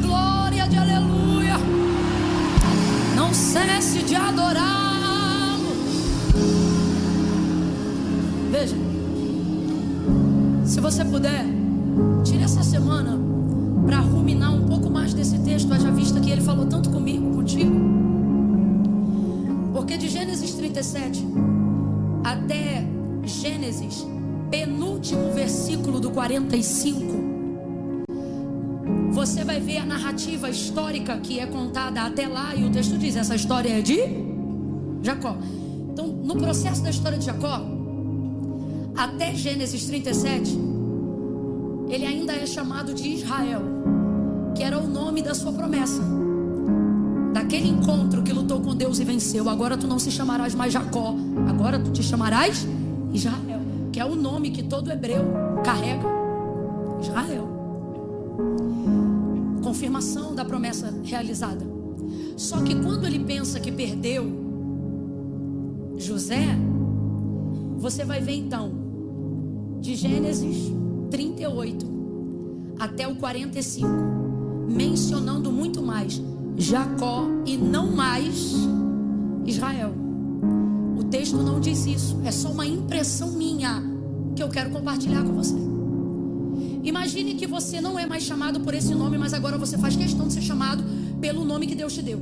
glória, de aleluia. Não cesse de adorá-lo. Veja, se você puder, tire essa semana para ruminar um pouco mais desse texto, haja vista que ele falou tanto comigo, contigo. Porque de Gênesis 37 até Gênesis, penúltimo versículo do 45, você vai ver a narrativa histórica que é contada até lá. E o texto diz, essa história é de Jacó. Então, no processo da história de Jacó, até Gênesis 37, ele ainda é chamado de Israel, que era o nome da sua promessa, daquele encontro que lutou com Deus e venceu. Agora tu não se chamarás mais Jacó, agora tu te chamarás Israel, que é o nome que todo hebreu carrega. Israel. Confirmação da promessa realizada. Só que quando ele pensa que perdeu José, você vai ver então, de Gênesis 38 até o 45, mencionando muito mais Jacó e não mais Israel. O texto não diz isso, é só uma impressão minha que eu quero compartilhar com você. Imagine que você não é mais chamado por esse nome, mas agora você faz questão de ser chamado pelo nome que Deus te deu.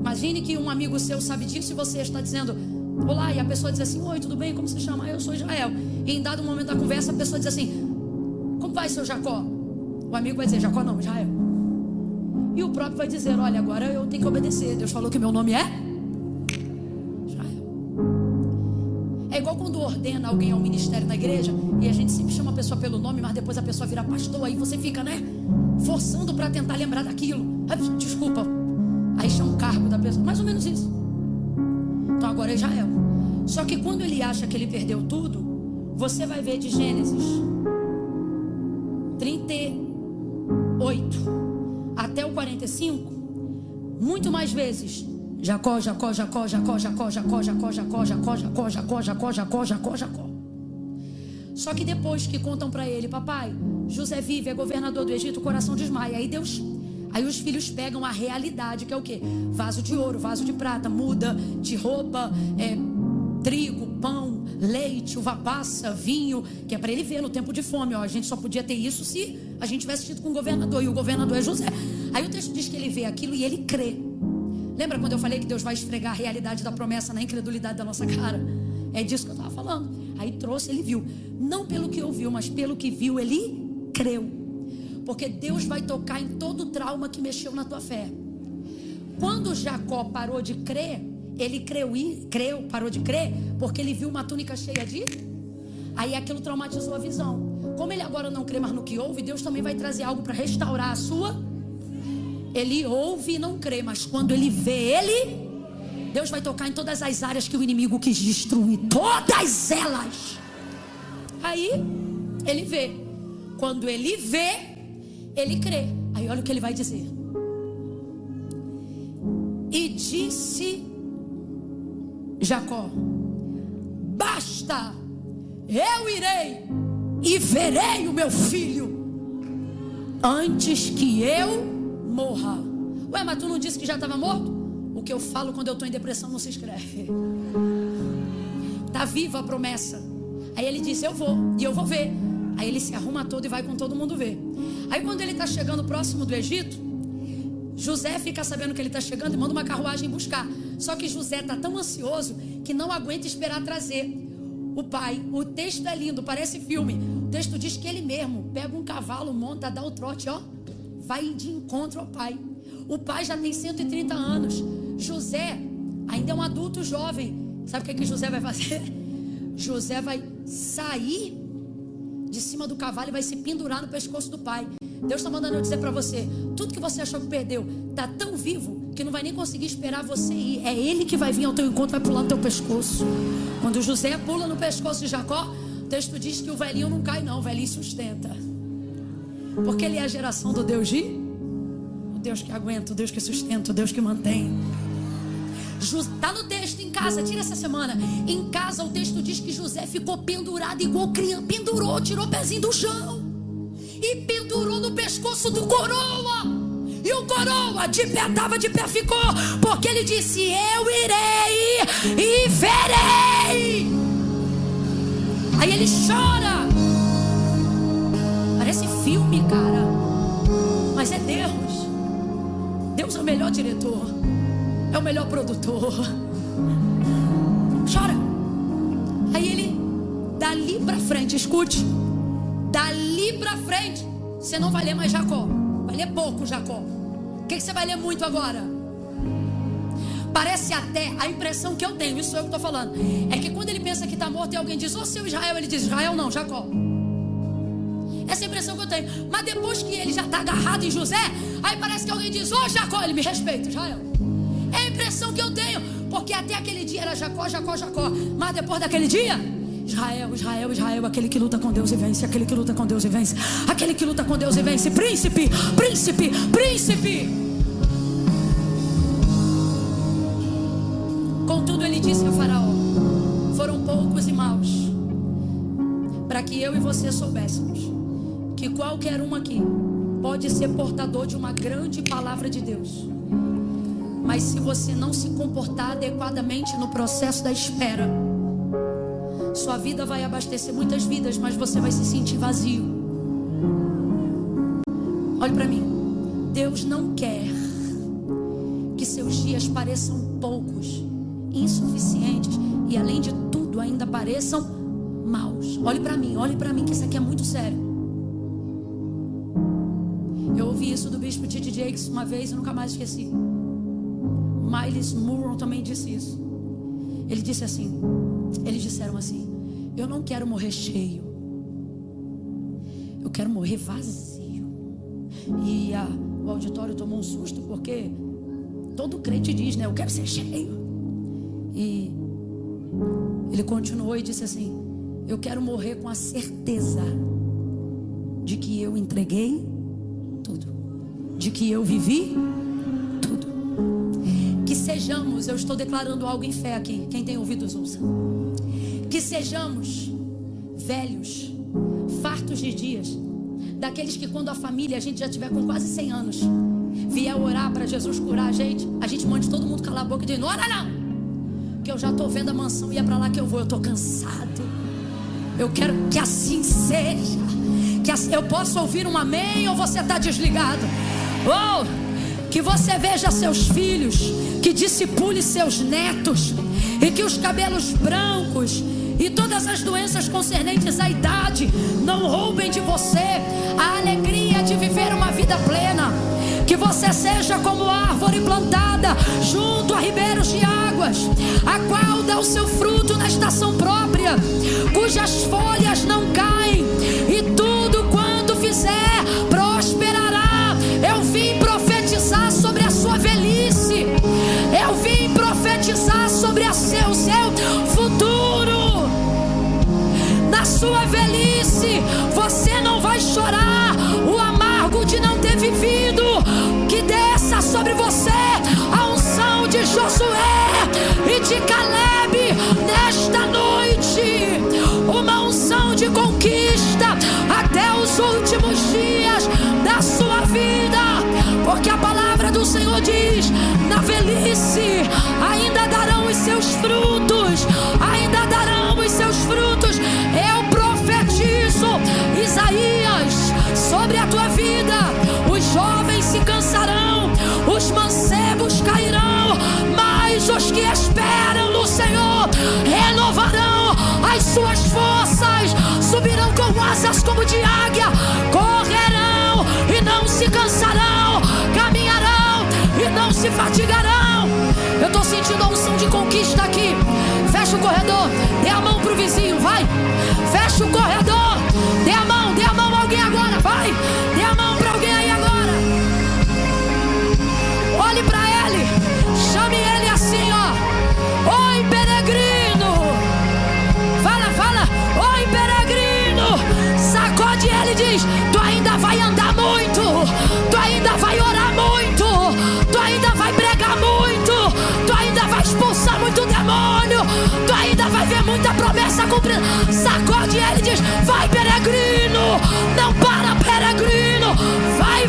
Imagine que um amigo seu sabe disso e você está dizendo olá, e a pessoa diz assim, oi, tudo bem, como você chama? Eu sou Israel. E em dado momento da conversa a pessoa diz assim, como vai, seu Jacó? O amigo vai dizer, Jacó não, Israel. E o próprio vai dizer, olha, agora eu tenho que obedecer, Deus falou que meu nome é Israel. É igual quando ordena alguém ao ministério na igreja e a gente sempre chama a pessoa pelo nome, mas depois a pessoa vira pastor, aí você fica, né, forçando para tentar lembrar daquilo. Desculpa, aí chama o cargo da pessoa, mais ou menos isso. Então agora é Israel. Só que quando ele acha que ele perdeu tudo, você vai ver de Gênesis 38 até o 45, muito mais vezes Jacó, Jacó, Jacó, Jacó, Jacó, Jacó, Jacó, Jacó, Jacó, Jacó, Jacó, Jacó, Jacó, Jacó, Jacó. Só que depois que contam para ele, papai, José vive, é governador do Egito, o coração desmaia. Aí os filhos pegam a realidade, que é o quê? Vaso de ouro, vaso de prata, muda de roupa, trigo, pão, leite, uva passa, vinho, que é para ele ver no tempo de fome. Ó, a gente só podia ter isso se a gente tivesse tido com o governador, e o governador é José. Aí o texto diz que ele vê aquilo e ele crê. Lembra quando eu falei que Deus vai esfregar a realidade da promessa na incredulidade da nossa cara? É disso que eu estava falando. Aí trouxe, ele viu. Não pelo que ouviu, mas pelo que viu, ele creu. Porque Deus vai tocar em todo o trauma que mexeu na tua fé. Quando Jacó parou de crer, ele parou de crer, porque ele viu uma túnica cheia de... Aí aquilo traumatizou a visão. Como ele agora não crê mais no que ouve, Deus também vai trazer algo para restaurar a sua... Ele ouve e não crê, mas quando ele vê, Deus vai tocar em todas as áreas que o inimigo quis destruir. Todas elas. Aí ele vê. Quando ele vê, ele crê. Aí olha o que ele vai dizer. E disse Jacó: basta, eu irei e verei o meu filho antes que eu morra. Ué, mas tu não disse que já estava morto? O que eu falo quando eu estou em depressão não se escreve. Está viva a promessa. Aí ele disse, eu vou, e eu vou ver. Aí ele se arruma todo e vai com todo mundo ver. Aí quando ele está chegando próximo do Egito, José fica sabendo que ele está chegando e manda uma carruagem buscar. Só que José está tão ansioso que não aguenta esperar trazer o pai. O texto é lindo, parece filme. O texto diz que ele mesmo pega um cavalo, monta, dá o trote, ó, vai de encontro ao pai. O pai já tem 130 anos. José ainda é um adulto jovem. Sabe o que José vai fazer? José vai sair de cima do cavalo e vai se pendurar no pescoço do pai. Deus está mandando eu dizer para você, tudo que você achou que perdeu está tão vivo que não vai nem conseguir esperar você ir. É ele que vai vir ao teu encontro, vai pular no teu pescoço. Quando José pula no pescoço de Jacó, o texto diz que o velhinho não cai não, o velhinho sustenta. Porque ele é a geração do Deus o Deus que aguenta, o Deus que sustenta, o Deus que mantém. Está no texto em casa, tira essa semana. Em casa o texto diz que José ficou pendurado igual criança. Pendurou, tirou o pezinho do chão e pendurou no pescoço do coroa. E o coroa de pé estava, de pé ficou, porque ele disse: eu irei e verei. Aí ele chora. Parece filme, cara, mas é Deus. Deus é o melhor diretor, é o melhor produtor. Chora. Aí ele, dali pra frente, escute, dali pra frente, você não vai ler mais Jacó, vai ler pouco Jacó. O que você vai ler muito agora? Parece até, a impressão que eu tenho, isso é o que eu estou falando, é que quando ele pensa que está morto e alguém diz: ô seu Israel, ele diz: Israel não, Jacó. Essa é a impressão que eu tenho. Mas depois que ele já está agarrado em José, aí parece que alguém diz: ô Jacó, ele me respeita, Israel. É a impressão que eu tenho, porque até aquele dia era Jacó, Jacó, Jacó. Mas depois daquele dia, Israel, Israel, Israel, aquele que luta com Deus e vence, aquele que luta com Deus e vence, aquele que luta com Deus e vence, príncipe, príncipe, príncipe. Contudo, ele disse ao faraó: foram poucos e maus, para que eu e você soubéssemos que qualquer um aqui pode ser portador de uma grande palavra de Deus, mas se você não se comportar adequadamente no processo da espera, sua vida vai abastecer muitas vidas, mas você vai se sentir vazio. Olhe para mim. Deus não quer que seus dias pareçam poucos, insuficientes e, além de tudo, ainda pareçam maus. Olhe para mim, que isso aqui é muito sério. Eu ouvi isso do bispo T.D. Jakes uma vez e nunca mais esqueci. Myles Munroe também disse isso. Ele disse assim, eles disseram assim: eu não quero morrer cheio, eu quero morrer vazio. E o auditório tomou um susto, porque todo crente diz, né, eu quero ser cheio. E ele continuou e disse assim: eu quero morrer com a certeza de que eu entreguei tudo, de que eu vivi tudo. Que sejamos, eu estou declarando algo em fé aqui, quem tem ouvidos ouça, que sejamos velhos, fartos de dias, daqueles que quando a família, a gente já tiver com quase 100 anos, vier orar para Jesus curar a gente mande todo mundo calar a boca e dizer: não ora não, que eu já estou vendo a mansão e é para lá que eu vou, eu estou cansado. Eu quero que assim seja, que assim, eu posso ouvir um amém ou você está desligado. Que você veja seus filhos, que discipule seus netos, e que os cabelos brancos e todas as doenças concernentes à idade não roubem de você a alegria de viver uma vida plena. Que você seja como árvore plantada junto a ribeiros de águas, a qual dá o seu fruto na estação própria, cujas folhas não caem, e tudo quanto fizer prosperará. Eu vim profetizar sobre a sua velhice, eu vim profetizar sobre o seu futuro. Na sua velhice você não vai chorar o amargo de não ter vivido. Que desça sobre você a unção de Josué e de Caleb nesta noite, uma unção de conquista até os últimos dias da sua vida, porque a palavra do Senhor diz: na velhice ainda darão os seus frutos, ainda darão os seus frutos. Eu profetizo, Isaías, sobre a tua vida: os jovens se cansarão, os mancebos cairão, mas os que esperam no Senhor renovarão as suas forças, subirão com asas como de águia, correrão e não se cansarão, caminharão e não se fatigarão. Eu estou sentindo a unção de conquista aqui. Fecha o corredor, dê a mão pro vizinho, vai. Fecha o corredor, dê a mão a alguém agora, vai. Dê a mão para alguém aí agora. Olhe para ele, chame ele assim, ó: oi peregrino. Fala, oi peregrino. Sacode ele e diz: tu ainda vai andar muito, tu ainda vai orar muito, tu ainda vai pregar muito, tu ainda vai expulsar muito demônio, tu ainda vai ver muita promessa cumprida. Sacode ele e diz: vai peregrino, não para peregrino, vai.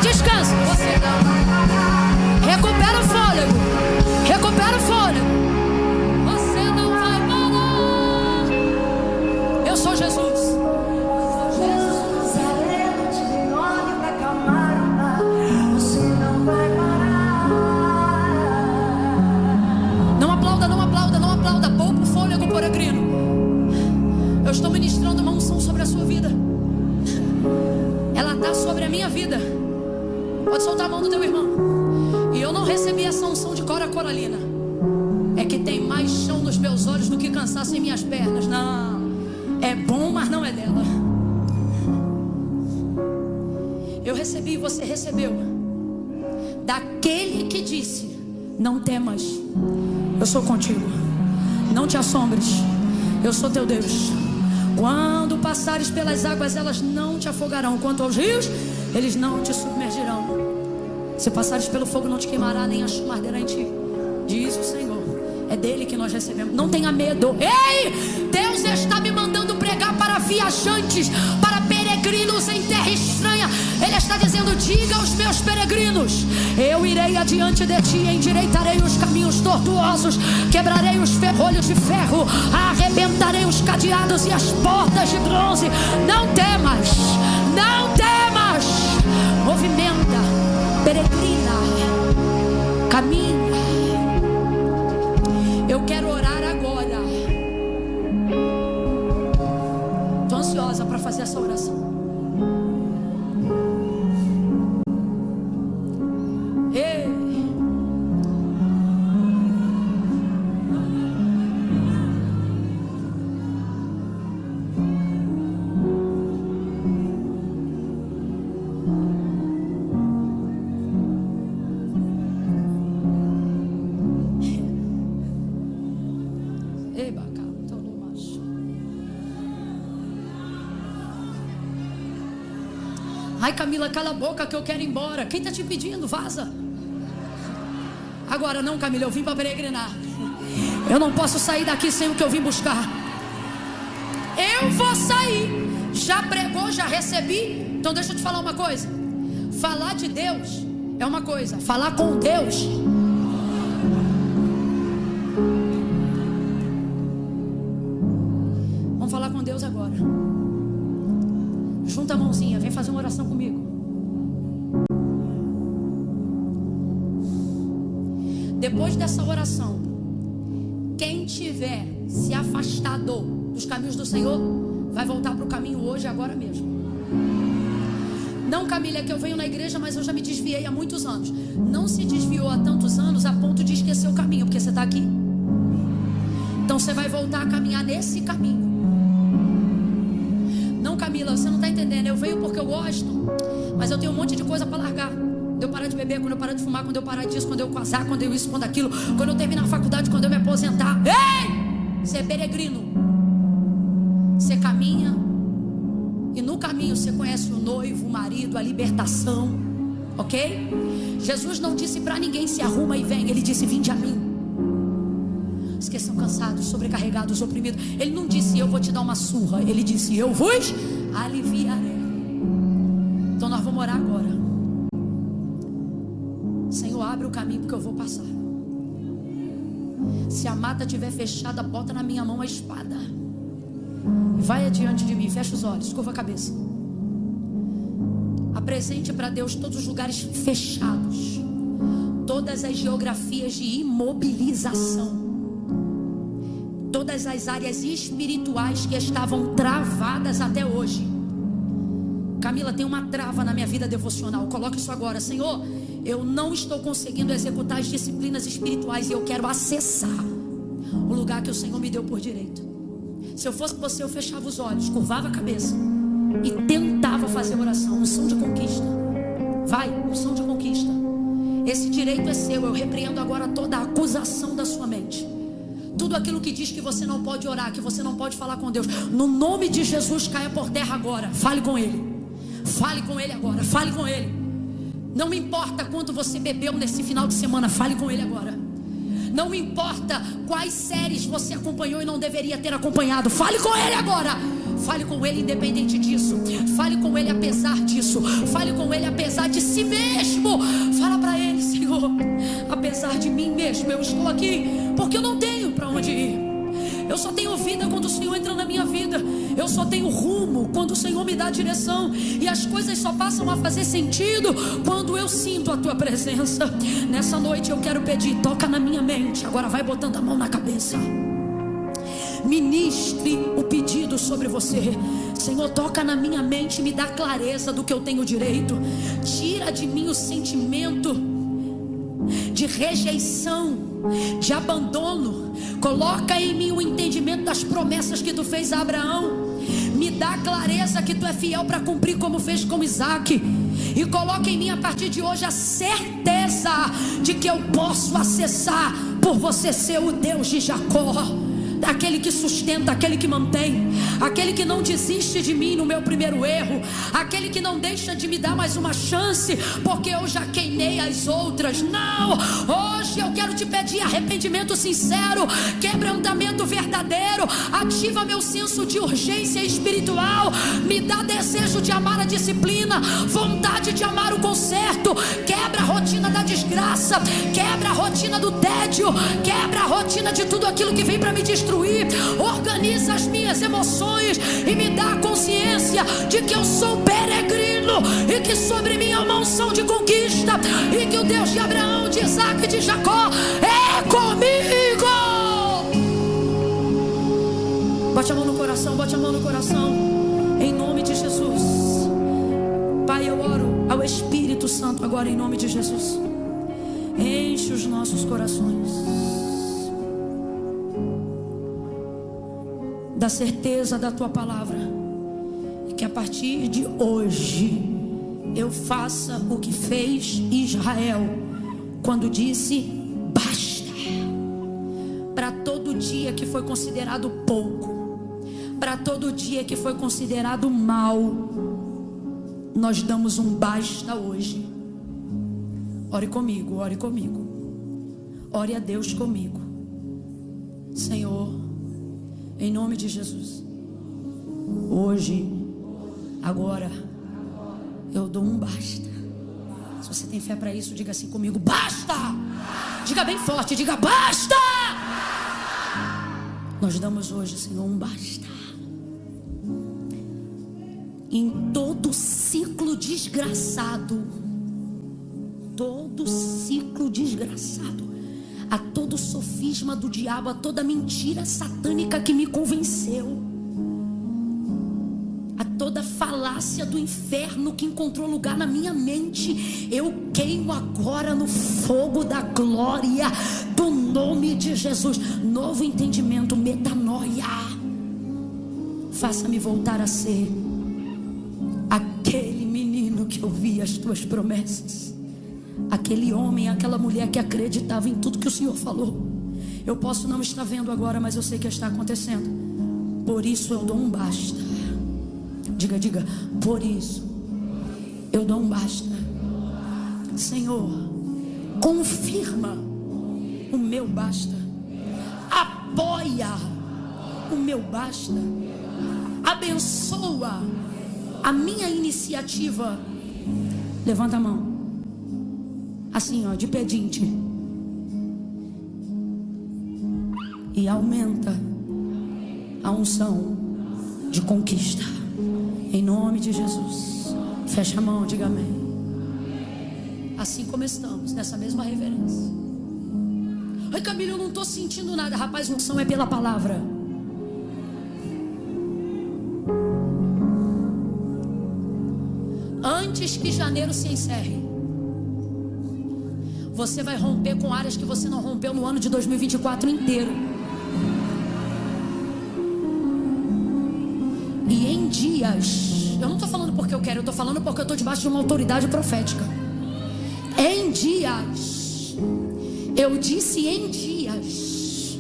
Descansa, descansa. Você não vai parar. Recupera o fôlego. Recupera o fôlego. Você não vai parar. Eu sou Jesus. Peregrino, eu estou ministrando uma unção sobre a sua vida. Ela está sobre a minha vida. Pode soltar a mão do teu irmão. E eu não recebi essa unção de Cora Coralina. É que tem mais chão nos meus olhos do que cansaço em minhas pernas. Não, é bom, mas não é dela. Eu recebi e você recebeu daquele que disse: não temas, eu sou contigo. Não te assombres, eu sou teu Deus. Quando passares pelas águas, elas não te afogarão. Quanto aos rios, eles não te submergirão. Se passares pelo fogo, não te queimará, nem a chama arderá em ti. Diz o Senhor. É dele que nós recebemos. Não tenha medo. Ei, Deus está me mandando pregar para viajantes, para peregrinos em terra estranha. Ele está dizendo: diga aos meus peregrinos: eu irei adiante de ti, endireitarei os caminhos tortuosos, quebrarei os ferrolhos de ferro, arrebentarei os cadeados e as portas de bronze. Não temas, não temas. Movimenta, peregrina, caminha. Eu quero orar agora. Estou ansiosa para fazer essa oração. Ei. Ai, Camila, cala a boca que eu quero ir embora. Quem está te pedindo? Vaza. Agora não, Camila, eu vim para peregrinar. Eu não posso sair daqui sem o que eu vim buscar. Eu vou sair. Já pregou, já recebi. Então deixa eu te falar uma coisa. Falar de Deus é uma coisa. Falar com Deus. Vamos falar com Deus agora. Junta a mãozinha, vem fazer uma oração comigo. Depois dessa oração, quem tiver se afastado dos caminhos do Senhor, vai voltar para o caminho hoje, agora mesmo. Não, Camila, é que eu venho na igreja, mas eu já me desviei há muitos anos. Não se desviou há tantos anos a ponto de esquecer o caminho, porque você está aqui. Então você vai voltar a caminhar nesse caminho. Não, Camila, você não está entendendo. Eu venho porque eu gosto, mas eu tenho um monte de coisa para largar. Quando eu parar de beber, quando eu parar de fumar, quando eu parar disso, quando eu casar, quando eu isso, quando aquilo, quando eu terminar a faculdade, quando eu me aposentar. Ei! Você é peregrino. Você caminha e no caminho você conhece o noivo, o marido, a libertação. Ok? Jesus não disse para ninguém: se arruma e vem. Ele disse: vinde a mim. Os que são cansados, sobrecarregados, oprimidos. Ele não disse: eu vou te dar uma surra. Ele disse: eu vos aliviarei. Então nós vamos orar agora. Senhor, abre o caminho porque eu vou passar. Se a mata estiver fechada, bota na minha mão a espada e vai adiante de mim. Fecha os olhos, curva a cabeça. Apresente para Deus todos os lugares fechados, todas as geografias de imobilização, todas as áreas espirituais que estavam travadas até hoje. Camila, tem uma trava na minha vida devocional. Coloque isso agora. Senhor, eu não estou conseguindo executar as disciplinas espirituais e eu quero acessar o lugar que o Senhor me deu por direito. Se eu fosse você, eu fechava os olhos, curvava a cabeça e tentava fazer oração. Unção de conquista. Vai, unção de conquista. Esse direito é seu. Eu repreendo agora toda a acusação da sua mente. Tudo aquilo que diz que você não pode orar, que você não pode falar com Deus, no nome de Jesus, caia por terra agora. Fale com Ele. Fale com Ele agora. Fale com Ele. Não me importa quanto você bebeu nesse final de semana. Fale com Ele agora. Não me importa quais séries você acompanhou e não deveria ter acompanhado. Fale com Ele agora. Fale com Ele independente disso. Fale com Ele apesar disso. Fale com Ele apesar de si mesmo. Fala para Ele: Senhor, apesar de mim mesmo, eu estou aqui porque eu não tenho para onde ir. Eu só tenho vida quando o Senhor entra na minha vida. Eu só tenho rumo quando o Senhor me dá direção. E as coisas só passam a fazer sentido quando eu sinto a Tua presença. Nessa noite eu quero pedir: toca na minha mente. Agora vai botando a mão na cabeça. Ministre o pedido sobre você. Senhor, toca na minha mente, me dá clareza do que eu tenho direito. Tira de mim o sentimento de rejeição, de abandono. Coloca em mim o entendimento das promessas que Tu fez a Abraão. Me dá clareza que Tu é fiel para cumprir como fez com Isaac. E coloca em mim a partir de hoje a certeza de que eu posso acessar por Você ser o Deus de Jacó, aquele que sustenta, aquele que mantém, aquele que não desiste de mim no meu primeiro erro, aquele que não deixa de me dar mais uma chance porque eu já queimei as outras. Não, hoje eu quero te pedir arrependimento sincero, quebrantamento verdadeiro. Ativa meu senso de urgência espiritual, me dá desejo de amar a disciplina, vontade de amar o conserto. Quebra a rotina da desgraça, quebra a rotina do tédio, quebra a rotina de tudo aquilo que vem para me destruir. Organiza as minhas emoções e me dá a consciência de que eu sou peregrino e que sobre mim há uma unção de conquista, e que o Deus de Abraão, de Isaac e de Jacó é comigo. Bote a mão no coração, bote a mão no coração, em nome de Jesus. Pai, eu oro ao Espírito Santo agora em nome de Jesus. Enche os nossos corações da certeza da Tua palavra, e que a partir de hoje eu faça o que fez Israel quando disse basta. Para todo dia que foi considerado pouco, para todo dia que foi considerado mal, nós damos um basta hoje. Ore comigo, ore comigo, ore a Deus comigo. Senhor, em nome de Jesus, hoje, agora, eu dou um basta. Se você tem fé para isso, diga assim comigo: basta! Diga bem forte, diga basta! Nós damos hoje, Senhor, um basta. Em todo ciclo desgraçado, a todo sofisma do diabo, a toda mentira satânica que me convenceu, a toda falácia do inferno que encontrou lugar na minha mente, eu queimo agora no fogo da glória do nome de Jesus. Novo entendimento, metanoia. Faça-me voltar a ser aquele menino que ouvia as Tuas promessas, aquele homem, aquela mulher que acreditava em tudo que o Senhor falou. Eu posso não estar vendo agora, mas eu sei que está acontecendo. Por isso eu dou um basta. Diga, por isso eu dou um basta. Senhor, confirma o meu basta, apoia o meu basta, abençoa a minha iniciativa. Levanta a mão assim, ó, de pedinte, e aumenta a unção de conquista, em nome de Jesus. Fecha a mão, diga amém. Assim como estamos, nessa mesma reverência. Ai, Camila, eu não estou sentindo nada. Rapaz, unção é pela palavra. Antes que janeiro se encerre, você vai romper com áreas que você não rompeu no ano de 2024 inteiro. E em dias, eu não estou falando porque eu quero, eu estou falando porque eu estou debaixo de uma autoridade profética. Em dias, eu disse em dias,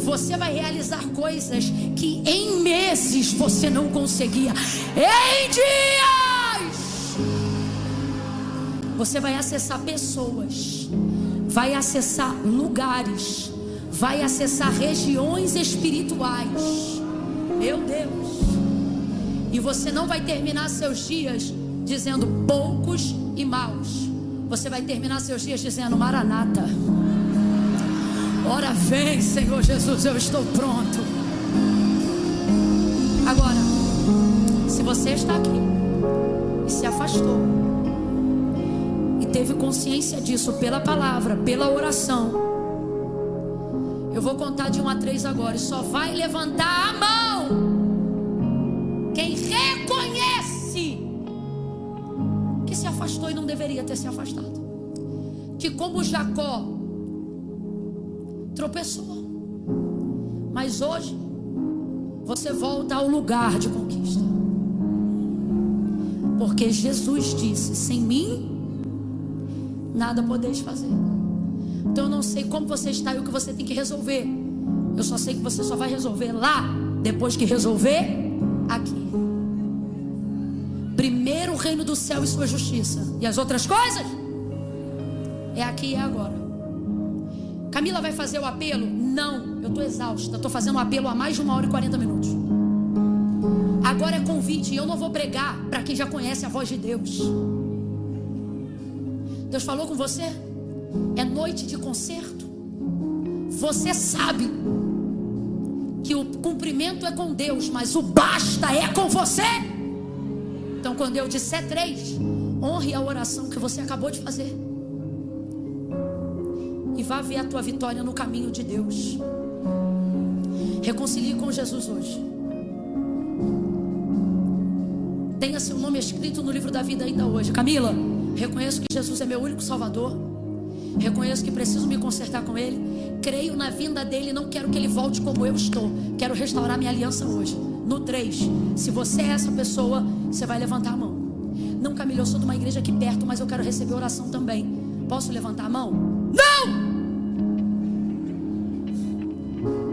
você vai realizar coisas que em meses você não conseguia. Em dias, você vai acessar pessoas, vai acessar lugares, vai acessar regiões espirituais. Meu Deus, E você não vai terminar seus dias dizendo poucos e maus. Você vai terminar seus dias dizendo: Maranata. Ora vem, Senhor Jesus, eu estou pronto. Agora, se você está aqui e se afastou e teve consciência disso pela palavra, pela oração, eu vou contar de 1 a 3 agora, e só vai levantar a mão quem reconhece que se afastou e não deveria ter se afastado, que como Jacó tropeçou, mas hoje você volta ao lugar de conquista, porque Jesus disse: sem mim nada podeis fazer. Então eu não sei como você está e o que você tem que resolver. Eu só sei que você só vai resolver lá, depois que resolver aqui. Primeiro o reino do céu e sua justiça, e as outras coisas é aqui e é agora. Camila vai fazer o apelo? Não, eu estou exausta. Estou fazendo o apelo há mais de 1 hora e 40 minutos. Agora é convite, e eu não vou pregar para quem já conhece a voz de Deus. Deus falou com você? É noite de concerto. Você sabe que o cumprimento é com Deus, mas o basta é com você. Então quando eu disser 3, honre a oração que você acabou de fazer e vá ver a tua vitória no caminho de Deus. Reconcilie com Jesus hoje. Tenha seu nome escrito no livro da vida ainda hoje. Camila, reconheço que Jesus é meu único Salvador. Reconheço que preciso me consertar com Ele. Creio na vinda dEle. Não quero que Ele volte como eu estou. Quero restaurar minha aliança hoje. No 3, se você é essa pessoa, você vai levantar a mão. Não, Camila, eu sou de uma igreja aqui perto, mas eu quero receber oração também. Posso levantar a mão? Não!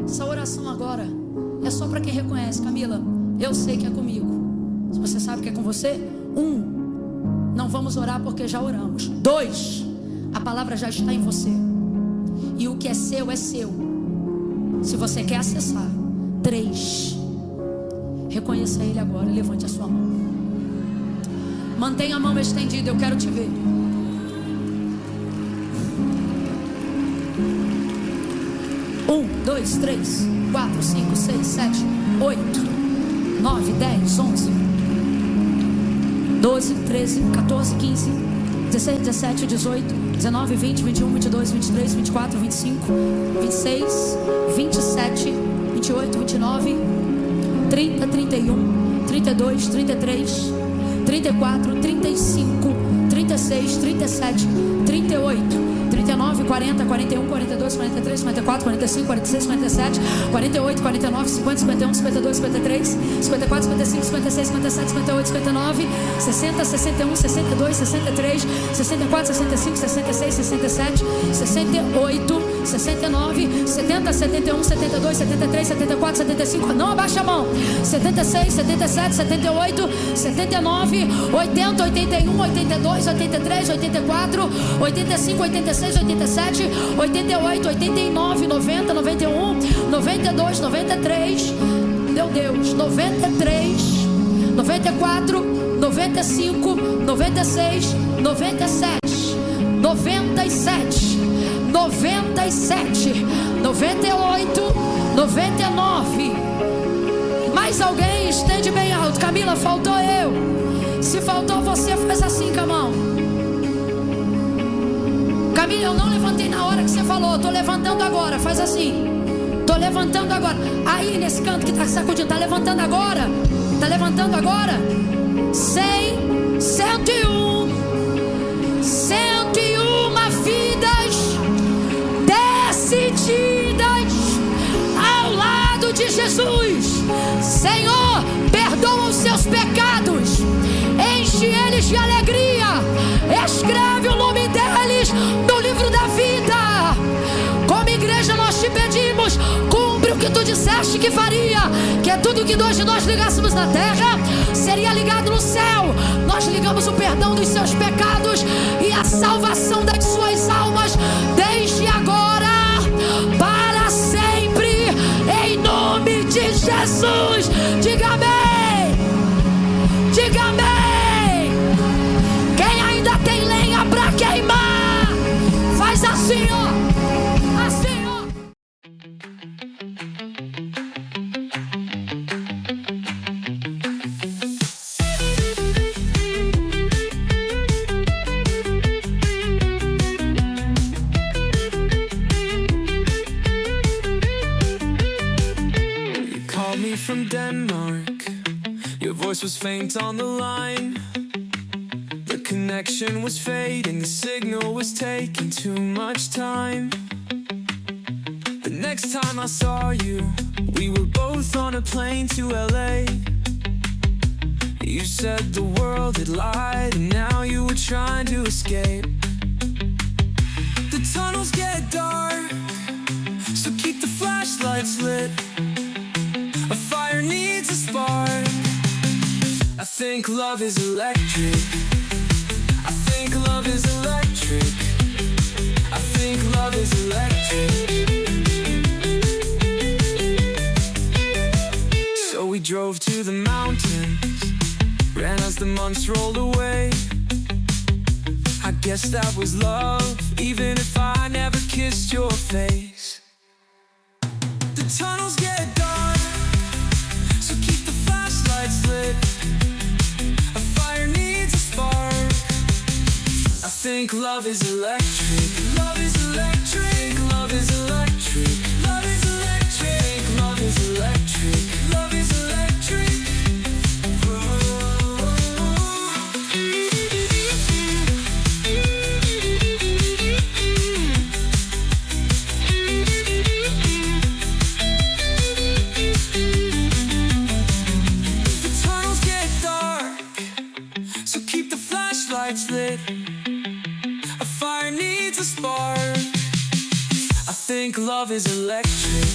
Essa oração agora é só para quem reconhece. Camila, eu sei que é comigo. Se você sabe que é com você, 1, não vamos orar porque já oramos. 2, a palavra já está em você. E o que é seu é seu. Se você quer acessar. 3, reconheça Ele agora. Levante a sua mão. Mantenha a mão estendida, eu quero te ver. Um, 2, 3, 4, 5, 6, 7, 8, 9, 10, 11, 12, 13, 14, 15, 16, 17, 18, 19, 20, 21, 22, 23, 24, 25, 26, 27, 28, 29, 30, 31, 32, 33, 34, 35, 36, 37, 38, 39, 40, 41, 42, 43, 54, 45, 46, 47, 48, 49, 50, 51, 52, 53, 54, 55, 56, 57, 58, 59, 60, 61, 62, 63, 64, 65, 66, 67, 68, 69, 70, 71, 72, 73, 74, 75, não abaixa a mão, 76, 77, 78, 79, 80, 81, 82, 83, 84, 85, 86, 87, 88, 89, 90, 91, 92, 93, meu Deus, 93, 94, 95, 96, 97, 97, 97, 98, 99. Mais alguém? Estende bem alto. Camila, faltou eu. Se faltou você, faz assim com a mão. Camila, eu não levantei na hora que você falou. Estou levantando agora, faz assim. Estou levantando agora. Aí nesse canto que está sacudindo, está levantando agora. Está levantando agora. 100, 101, 101 vidas decididas ao lado de Jesus. Senhor, perdoa os seus pecados, enche eles de alegria, escreve o nome deles no livro da vida. Como igreja nós te pedimos, cumpre o que tu disseste que faria, que é tudo que dois de nós ligássemos na terra seria ligado no céu. Nós ligamos o perdão dos seus pecados e a salvação das suas almas desde agora para sempre, em nome de Jesus. Diga amém. Diga amém. Quem ainda tem lenha pra queimar, faz assim, ó. Assim, ó. You called me from Denmark. Your voice was faint on the line. The connection was fading, the signal was taking too much time. The next time I saw you, we were both on a plane to LA. You said the world had lied, and now you were trying to escape. The tunnels get dark, so keep the flashlights lit. A fire needs a spark. I think love is electric. I think love is electric. I think love is electric. So we drove to the mountains, ran as the months rolled away. I guess that was love, even if I never kissed your face. The tunnels get dark, so keep the flashlights lit. A fire needs a spark. I think love is electric. Love is electric. Love is electric. Love is electric. Love is electric. Love is electric. The tunnels get dark, so keep the flashlights lit. A fire needs a spark. I think love is electric.